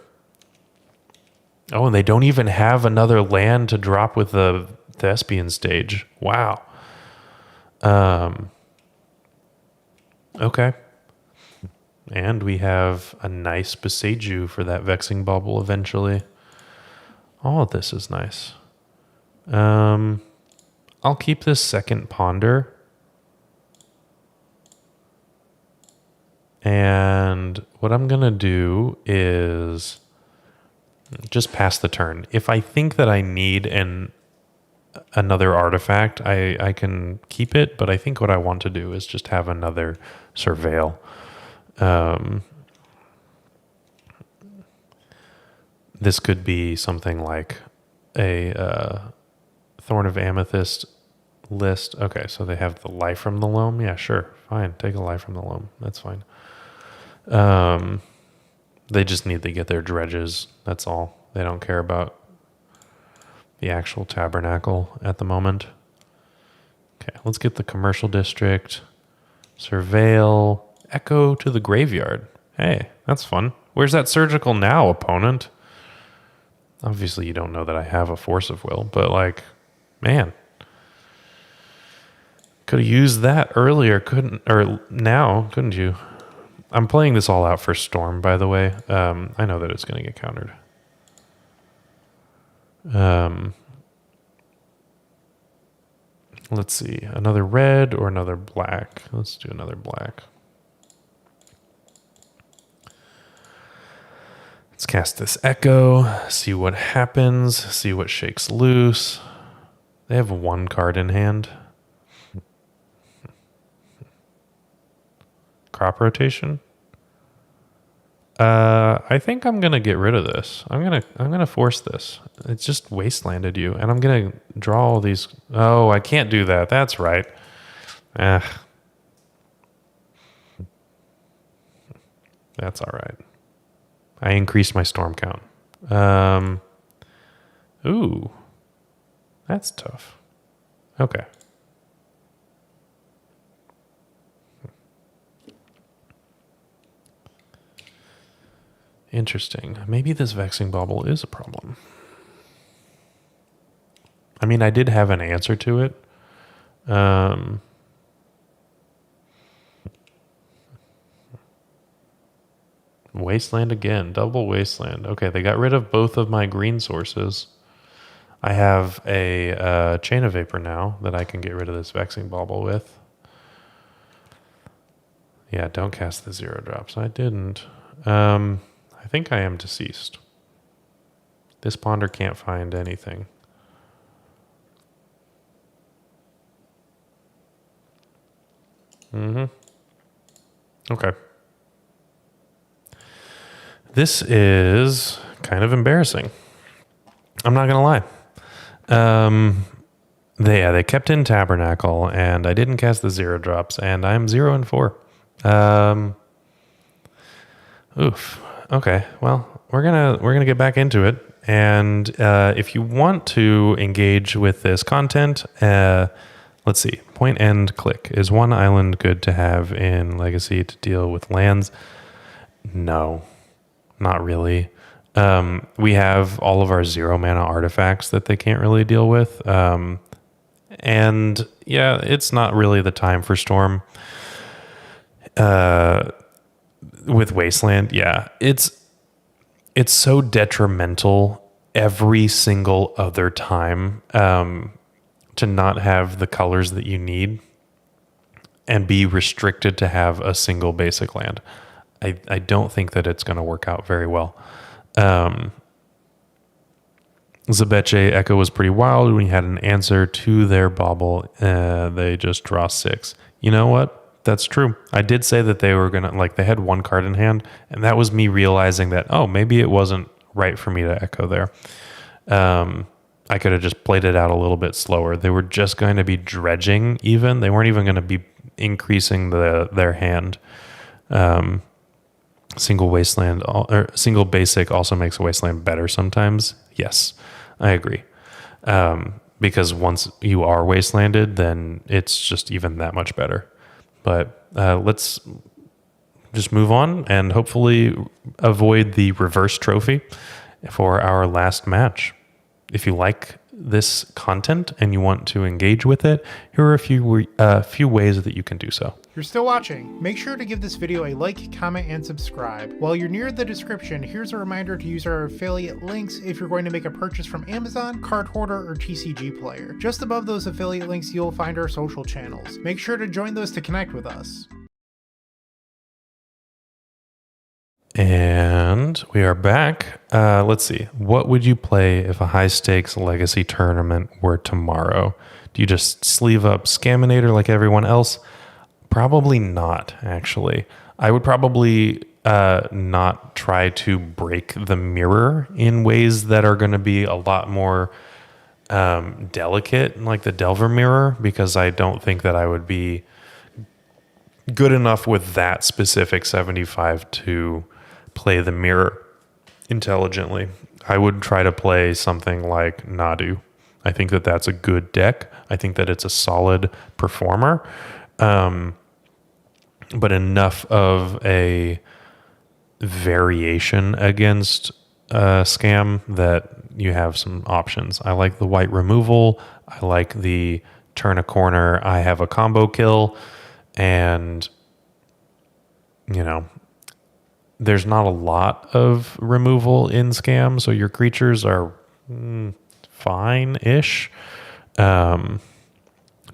Oh, and they don't even have another land to drop with the Thespian stage. Wow. Okay. And we have a nice Beseiju for that Vexing Bauble eventually. All of this is nice. I'll keep this second Ponder. And what I'm going to do is just pass the turn. If I think that I need another artifact, I can keep it, but I think what I want to do is just have another Surveil. This could be something like a Thorn of Amethyst list. Okay, so they have the Life from the Loam. Yeah, sure. Fine. Take a Life from the Loam. That's fine. They just need to get their dredges. That's all. They don't care about the actual tabernacle at the moment. Okay, let's get the commercial district. Surveil. Echo to the graveyard. Hey, that's fun. Where's that surgical now, opponent? Obviously, you don't know that I have a force of will, but like, man. Could have used that earlier, now, couldn't you? I'm playing this all out for Storm, by the way. I know that it's going to get countered. Let's see. Another red or another black? Let's do another black. Let's cast this Echo, see what happens, see what shakes loose. They have one card in hand. Crop rotation. I think I'm gonna get rid of this. I'm gonna force this. It's just wastelanded you, and I'm gonna draw all these. Oh, I can't do that. That's right. That's all right. I increased my storm count. Ooh, that's tough. Okay. Interesting. Maybe this Vexing Bauble is a problem. I mean, I did have an answer to it. Wasteland again. Double Wasteland. Okay, they got rid of both of my green sources. I have a Chain of Vapor now that I can get rid of this Vexing Bauble with. Yeah, don't cast the 0 drops. I didn't. I think I am deceased. This Ponder can't find anything. Okay. This is kind of embarrassing. I'm not gonna lie. They kept in Tabernacle, and I didn't cast the 0-drops, and I'm 0-4. Oof. Okay. Well, we're gonna get back into it, and if you want to engage with this content, let's see. Point and click. Is one island good to have in Legacy to deal with lands? No, not really. We have all of our 0 mana artifacts that they can't really deal with. And yeah, it's not really the time for Storm. With Wasteland, yeah, it's so detrimental every single other time to not have the colors that you need and be restricted to have a single basic land. I don't think that it's going to work out very well. Zebeche Echo was pretty wild when you had an answer to their bauble. They just draw 6. You know what? That's true. I did say that they were going to, like, they had 1 card in hand, and that was me realizing that, oh, maybe it wasn't right for me to echo there. I could have just played it out a little bit slower. They were just going to be dredging even. They weren't even going to be increasing their hand. Single wasteland or single basic also makes a wasteland better sometimes. Yes, I agree. Because once you are wastelanded, then it's just even that much better. But let's just move on and hopefully avoid the reverse trophy for our last match. If you like this content and you want to engage with it, here are a few ways that you can do so.
You're still watching. Make sure to give this video a like, comment, and subscribe. While you're near the description, here's a reminder to use our affiliate links if you're going to make a purchase from Amazon, Card Hoarder, or TCG Player. Just above those affiliate links, you'll find our social channels. Make sure to join those to connect with us.
And we are back. Let's see. What would you play if a high-stakes Legacy tournament were tomorrow? Do you just sleeve up Scaminator like everyone else? Probably not, actually. I would probably not try to break the mirror in ways that are going to be a lot more delicate, like the Delver Mirror, because I don't think that I would be good enough with that specific 75 to play the mirror intelligently. I would try to play something like Nadu. I think that that's a good deck. I think that it's a solid performer. But enough of a variation against Scam that you have some options. I like the white removal. I like the turn a corner. I have a combo kill. And, you know, there's not a lot of removal in Scam, so your creatures are fine-ish.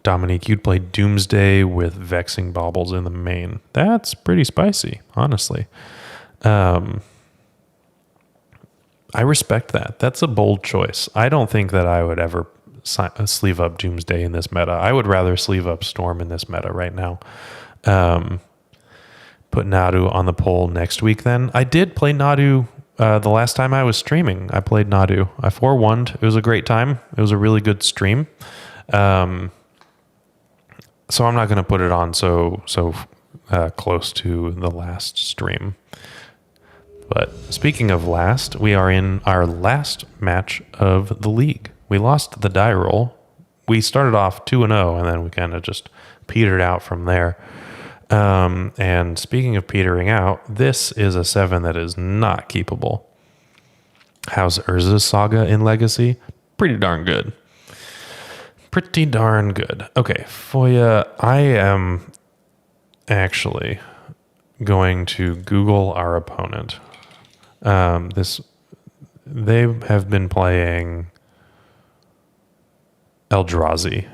Dominique, you'd play Doomsday with Vexing Baubles in the main. That's pretty spicy, honestly. I respect that. That's a bold choice. I don't think that I would ever sleeve up Doomsday in this meta. I would rather sleeve up Storm in this meta right now. Put Nadu on the poll next week then. I did play Nadu the last time I was streaming. I played Nadu. I 4-1'd. It was a great time. It was a really good stream. So I'm not going to put it on so close to the last stream. But speaking of last, we are in our last match of the league. We lost the die roll. We started off 2-0, and then we kind of just petered out from there. And speaking of petering out, this is a 7 that is not keepable. How's Urza's Saga in Legacy? Pretty darn good. Pretty darn good. Okay, Foya, I am actually going to Google our opponent. They have been playing Eldrazi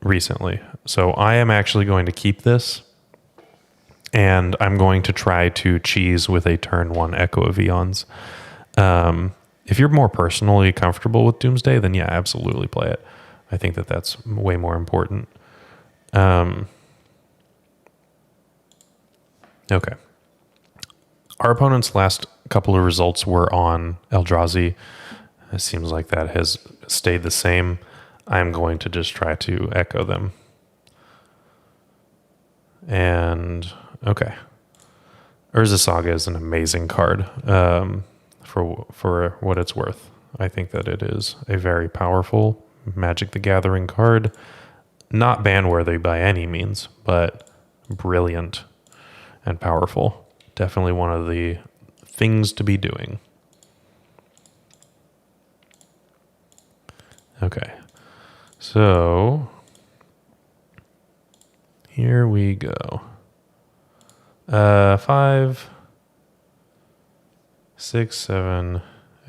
recently. So I am actually going to keep this, and I'm going to try to cheese with a turn 1 Echo of Eons. If you're more personally comfortable with Doomsday, then yeah, absolutely play it. I think that that's way more important. Okay. Our opponent's last couple of results were on Eldrazi. It seems like that has stayed the same. I'm going to just try to echo them. And, okay. Urza Saga is an amazing card for what it's worth. I think that it is a very powerful Magic the Gathering card. Not ban-worthy by any means, but brilliant and powerful. Definitely one of the things to be doing. Okay, so here we go. 5, 6, 7,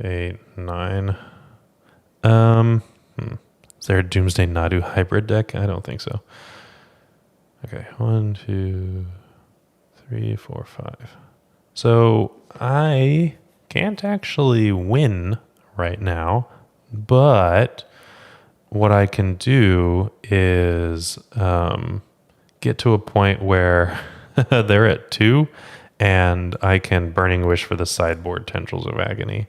8, 9. Is there a Doomsday Nadu hybrid deck? I don't think so. Okay, 1, 2, 3, 4, 5. So I can't actually win right now, but what I can do is get to a point where they're at 2, and I can Burning Wish for the sideboard Tendrils of Agony.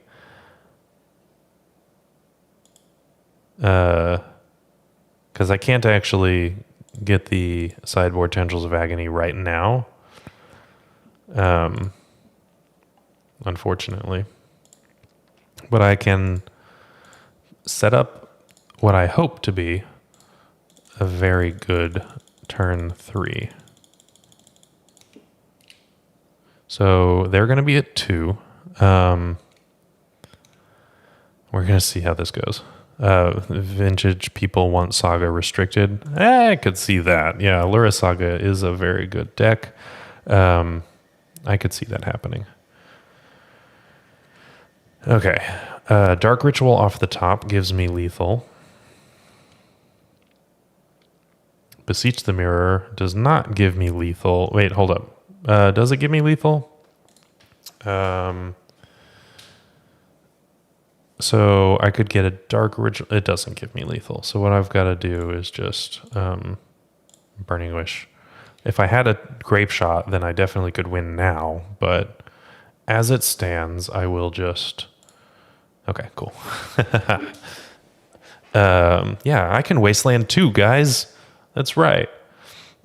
Because I can't actually get the sideboard Tendrils of Agony right now, unfortunately. But I can set up what I hope to be a very good turn 3. So they're going to be at 2. We're going to see how this goes. Vintage people want Saga restricted. I could see that. Yeah, Lura Saga is a very good deck. I could see that happening. Okay. Dark Ritual off the top gives me lethal. Beseech the Mirror does not give me lethal. Wait, hold up. Does it give me lethal? So I could get a Dark Ritual. It doesn't give me lethal. So what I've got to do is just Burning Wish. If I had a Grapeshot, then I definitely could win now. But as it stands, I will just... Okay, cool. Yeah, I can Wasteland 2, guys. That's right.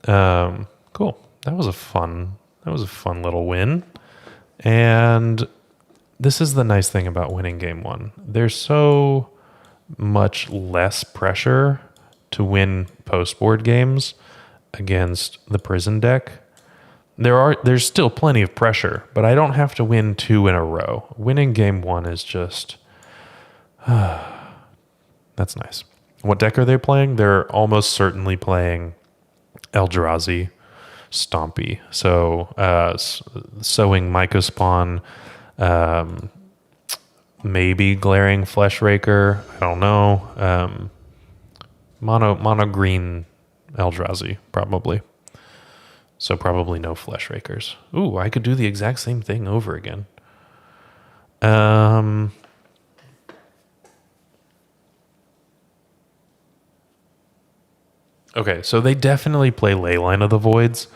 Cool. That was a fun little win. And this is the nice thing about winning game 1. There's so much less pressure to win post-board games against the prison deck. There's still plenty of pressure, but I don't have to win 2 in a row. Winning game 1 is just... that's nice. What deck are they playing? They're almost certainly playing Eldrazi Stompy. So Sowing Mycospawn, maybe Glaring Fleshraker. I don't know. Mono green Eldrazi, probably. So probably no Fleshrakers. Ooh, I could do the exact same thing over again. Okay, so they definitely play Leyline of the Voids.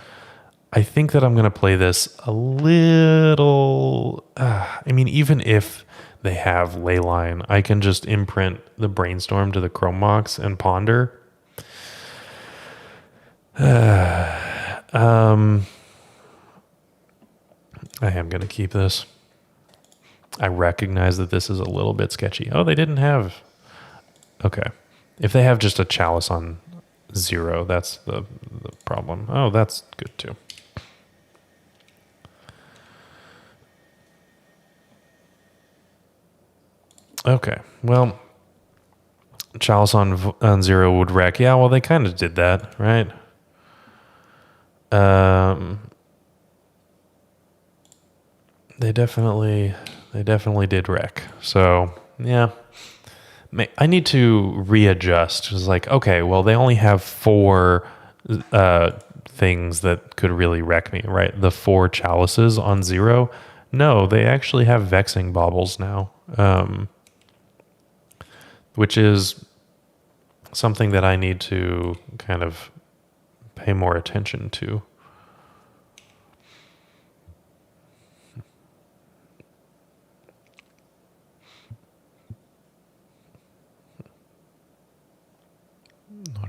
I think that I'm going to play this a little... I mean, even if they have Leyline, I can just imprint the Brainstorm to the Chrome Mox and Ponder. I am going to keep this. I recognize that this is a little bit sketchy. Oh, they didn't have... Okay. If they have just a Chalice on 0, that's the problem. Oh, that's good too. Okay, well, Chalice on 0 would wreck. Yeah, well, they kind of did that, right? They definitely did wreck. So, yeah. I need to readjust. It's like, okay, well, they only have 4 things that could really wreck me, right? The 4 Chalices on 0. No, they actually have Vexing Baubles now, which is something that I need to kind of pay more attention to.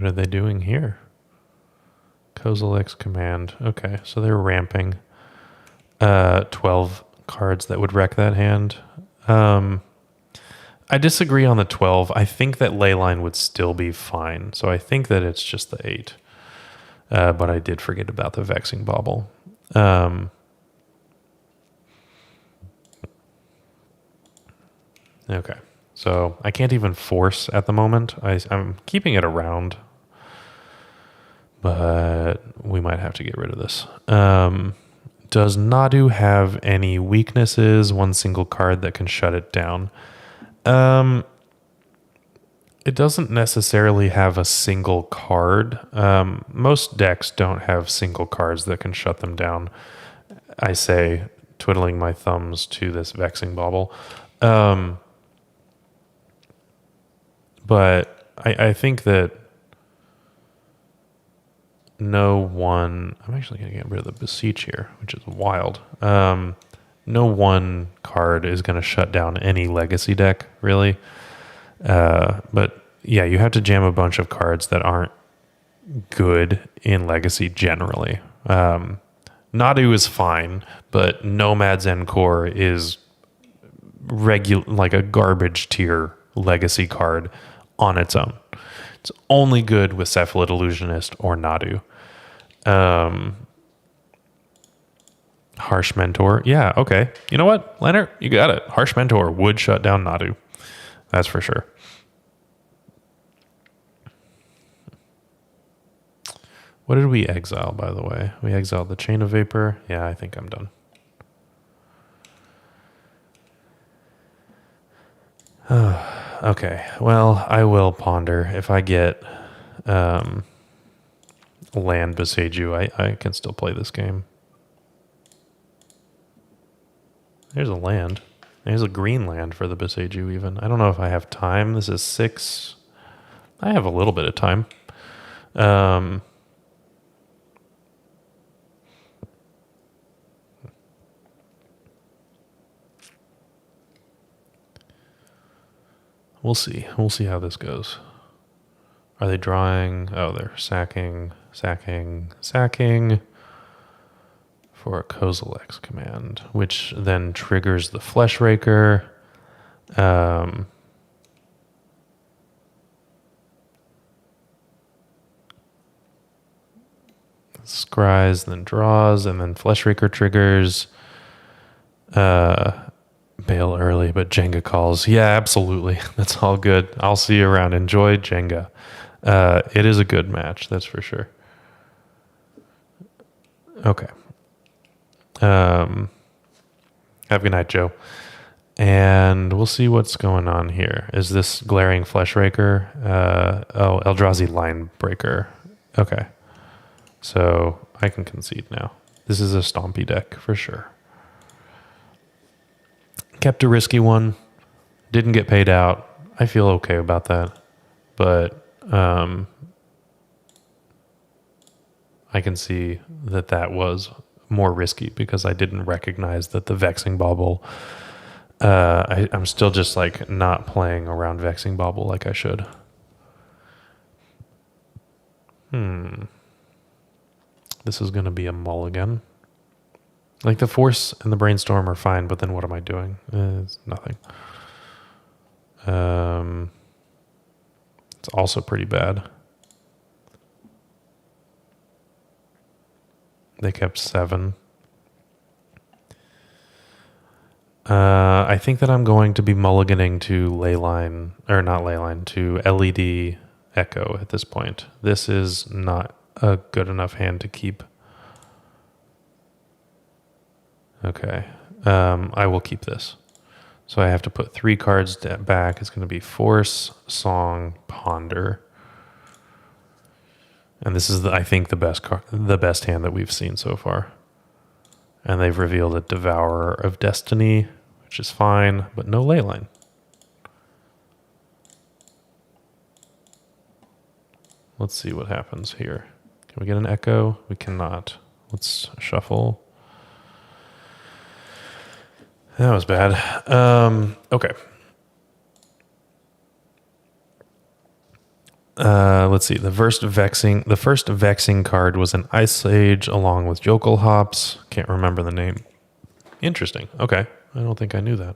What are they doing here? Kozilek's command. Okay, so they're ramping 12 cards that would wreck that hand. I disagree on the 12. I think that Leyline would still be fine. So I think that it's just the 8. But I did forget about the Vexing Bauble. Okay. So I can't even force at the moment. I'm keeping it around. But we might have to get rid of this. Does Nadu have any weaknesses? One single card that can shut it down. It doesn't necessarily have a single card. Most decks don't have single cards that can shut them down. I say, twiddling my thumbs to this Vexing Bauble. But I think that no one... I'm actually going to get rid of the Beseech here, which is wild. No one card is going to shut down any Legacy deck, really. But yeah, you have to jam a bunch of cards that aren't good in Legacy generally. Nadu is fine, but Nomad's Encore is like a garbage tier Legacy card on its own. It's only good with Cephalid Illusionist or Nadu. Harsh Mentor. Yeah, okay. You know what, Leonard? You got it. Harsh Mentor would shut down Nadu. That's for sure. What did we exile, by the way? We exiled the Chain of Vapor. Yeah, I think I'm done. Okay, well, I will ponder. If I get land Beseiju, I can still play this game. There's a land. There's a green land for the Beseiju even. I don't know if I have time. This is 6. I have a little bit of time. We'll see. We'll see how this goes. Are they drawing? Oh, they're sacking for a Kozilek's command, which then triggers the Flesh Raker. Scries, then draws, and then Flesh Raker triggers. Bail early, but Jenga calls. Yeah, absolutely. That's all good. I'll see you around. Enjoy Jenga. It is a good match, that's for sure. Okay. Have a good night, Joe. And we'll see what's going on here. Is this Glaring Flesh Raker? Eldrazi Line Breaker. Okay. So I can concede now. This is a stompy deck for sure. Kept a risky one. Didn't get paid out. I feel okay about that. But I can see that was more risky because I didn't recognize that the Vexing Bauble... I'm still just like not playing around Vexing Bauble like I should. This is going to be a mulligan. Like the Force and the Brainstorm are fine, but then what am I doing? It's nothing. It's also pretty bad. They kept 7. I think that I'm going to be mulliganing to Leyline, or not Leyline, to LED Echo at this point. This is not a good enough hand to keep. Okay, I will keep this. So I have to put 3 cards back. It's going to be Force, Song, Ponder. And this is, I think, the best hand that we've seen so far. And they've revealed a Devourer of Destiny, which is fine, but no Leyline. Let's see what happens here. Can we get an Echo? We cannot. Let's shuffle. That was bad. Okay. Let's see. The first vexing card was an Ice Age along with Jokel Hops. Can't remember the name. Interesting. Okay. I don't think I knew that.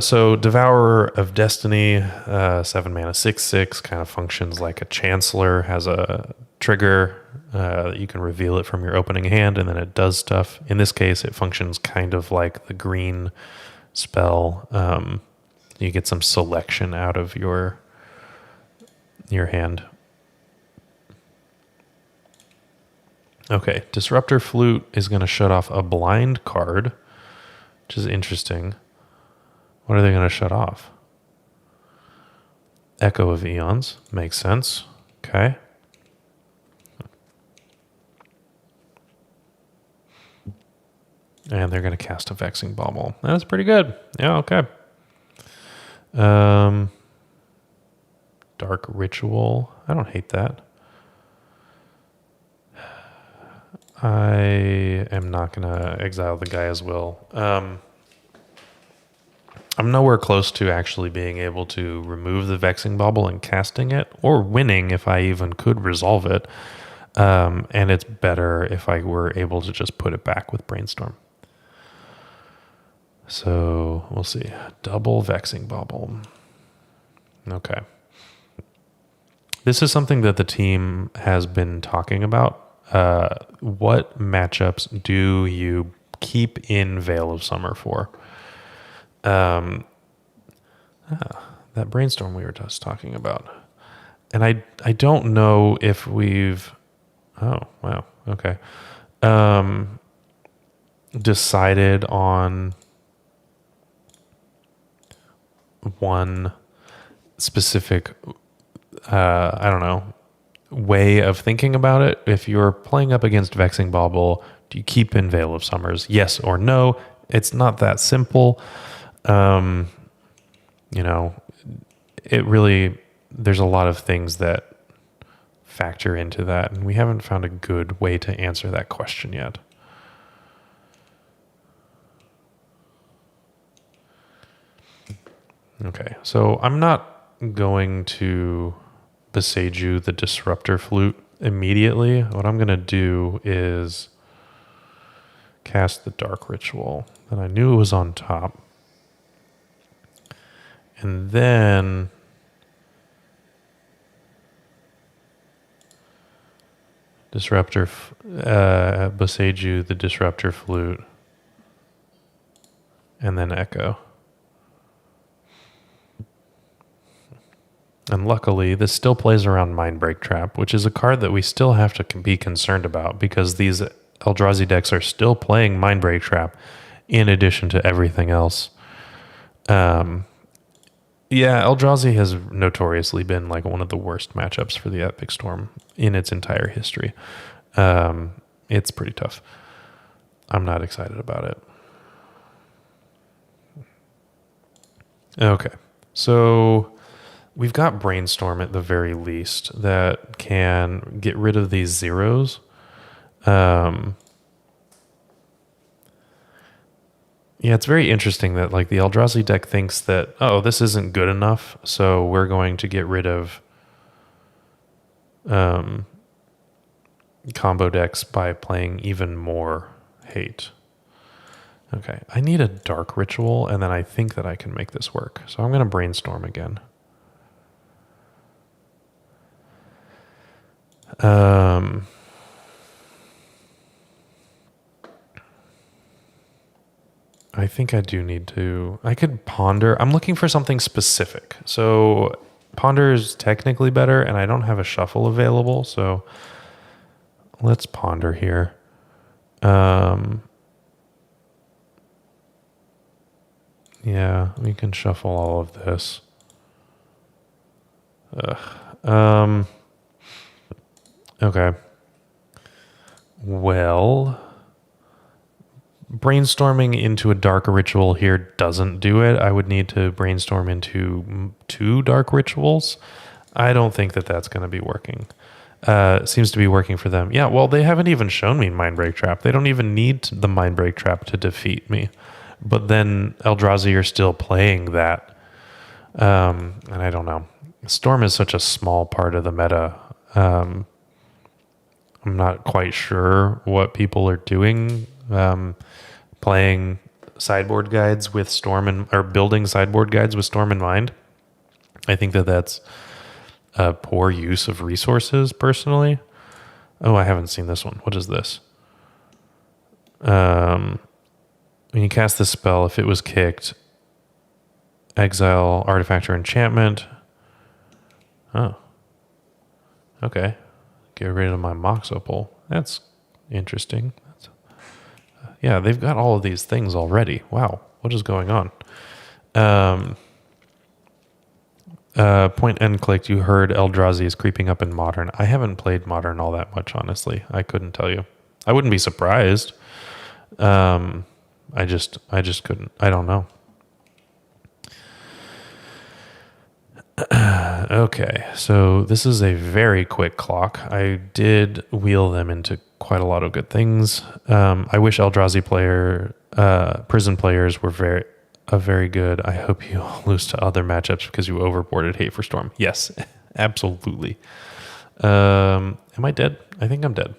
So Devourer of Destiny, 7 mana, 6/6, kind of functions like a Chancellor, has a trigger that you can reveal it from your opening hand, and then it does stuff. In this case, it functions kind of like the green spell. You get some selection out of your hand. Okay, Disruptor Flute is going to shut off a blind card, which is interesting. What are they going to shut off? Echo of Eons. Makes sense. Okay. And they're going to cast a Vexing Bauble. That's pretty good. Yeah, okay. Dark Ritual. I don't hate that. I am not going to exile the Gaia's Will. I'm nowhere close to actually being able to remove the Vexing Bauble and casting it, or winning if I even could resolve it. And it's better if I were able to just put it back with Brainstorm. So we'll see. Double Vexing Bauble. Okay. This is something that the team has been talking about. What matchups do you keep in Veil of Summer for? That Brainstorm we were just talking about. And I don't know if we've... Oh, wow. Okay. Decided on one specific, I don't know, way of thinking about it. If you're playing up against Vexing Bauble, do you keep in Veil of Summers? Yes or no? It's not that simple. You know, it really, there's a lot of things that factor into that, and we haven't found a good way to answer that question yet. Okay, so I'm not going to Beseech the Disruptor Flute immediately. What I'm going to do is cast the Dark Ritual that I knew it was on top. And then Beseech the Disruptor Flute, and then Echo. And luckily, this still plays around Mindbreak Trap, which is a card that we still have to be concerned about because these Eldrazi decks are still playing Mindbreak Trap in addition to everything else. Yeah, Eldrazi has notoriously been like one of the worst matchups for the Epic Storm in its entire history. It's pretty tough. I'm not excited about it. Okay, so we've got Brainstorm at the very least that can get rid of these zeros. Yeah, it's very interesting that like the Eldrazi deck thinks that, oh, this isn't good enough, so we're going to get rid of combo decks by playing even more hate. Okay, I need a Dark Ritual, and then I think that I can make this work. So I'm going to Brainstorm again. I think I do need to... I could Ponder. I'm looking for something specific. So Ponder is technically better, and I don't have a Shuffle available, so let's Ponder here. Yeah, we can shuffle all of this. Okay. Well, brainstorming into a Dark Ritual here doesn't do it. I would need to brainstorm into 2 Dark Rituals. I don't think that that's going to be working. Seems to be working for them. Yeah, well, they haven't even shown me Mindbreak Trap. They don't even need the Mindbreak Trap to defeat me. But then Eldrazi are still playing that. And I don't know. Storm is such a small part of the meta. I'm not quite sure what people are doing. Playing sideboard guides with Storm or building sideboard guides with Storm in mind. I think that's a poor use of resources, personally. Oh, I haven't seen this one. What is this? When you cast this spell, if it was kicked, exile artifact or enchantment. Oh. Okay. Get rid of my Mox Opal. That's interesting. Yeah, they've got all of these things already. Wow. What is going on? Point and clicked. You heard Eldrazi is creeping up in Modern. I haven't played Modern all that much, honestly. I couldn't tell you. I wouldn't be surprised. I just couldn't. I don't know. Okay, so this is a very quick clock. I did wheel them into quite a lot of good things. I wish Eldrazi prison players were very good. I hope you all lose to other matchups because you overboarded Hate for Storm. Yes, absolutely. Am I dead? I think I'm dead.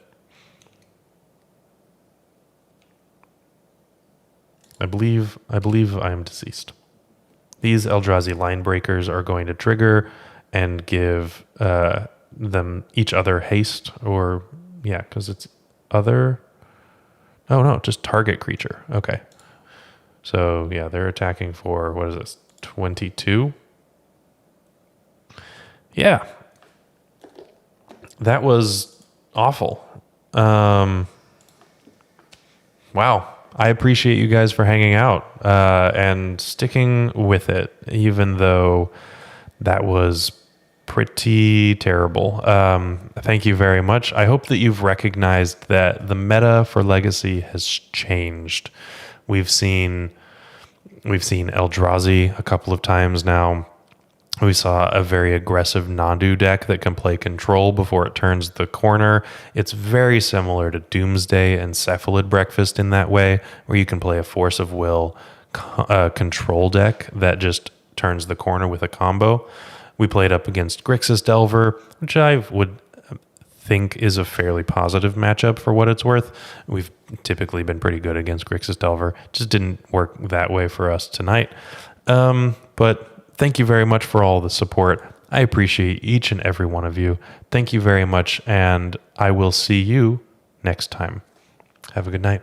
I believe I am deceased. These Eldrazi line breakers are going to trigger and give them each other haste, or yeah, because it's other. Oh no, just target creature. Okay. So yeah, they're attacking for, what is this, 22? Yeah. That was awful. Wow. I appreciate you guys for hanging out and sticking with it, even though that was pretty terrible. Thank you very much. I hope that you've recognized that the meta for Legacy has changed. We've seen Eldrazi a couple of times now. We saw a very aggressive Nadu deck that can play control before it turns the corner. It's very similar to Doomsday and Cephalid Breakfast in that way, where you can play a Force of Will control deck that just turns the corner with a combo. We played up against Grixis Delver, which I would think is a fairly positive matchup for what it's worth. We've typically been pretty good against Grixis Delver. Just didn't work that way for us tonight. But thank you very much for all the support. I appreciate each and every one of you. Thank you very much, and I will see you next time. Have a good night.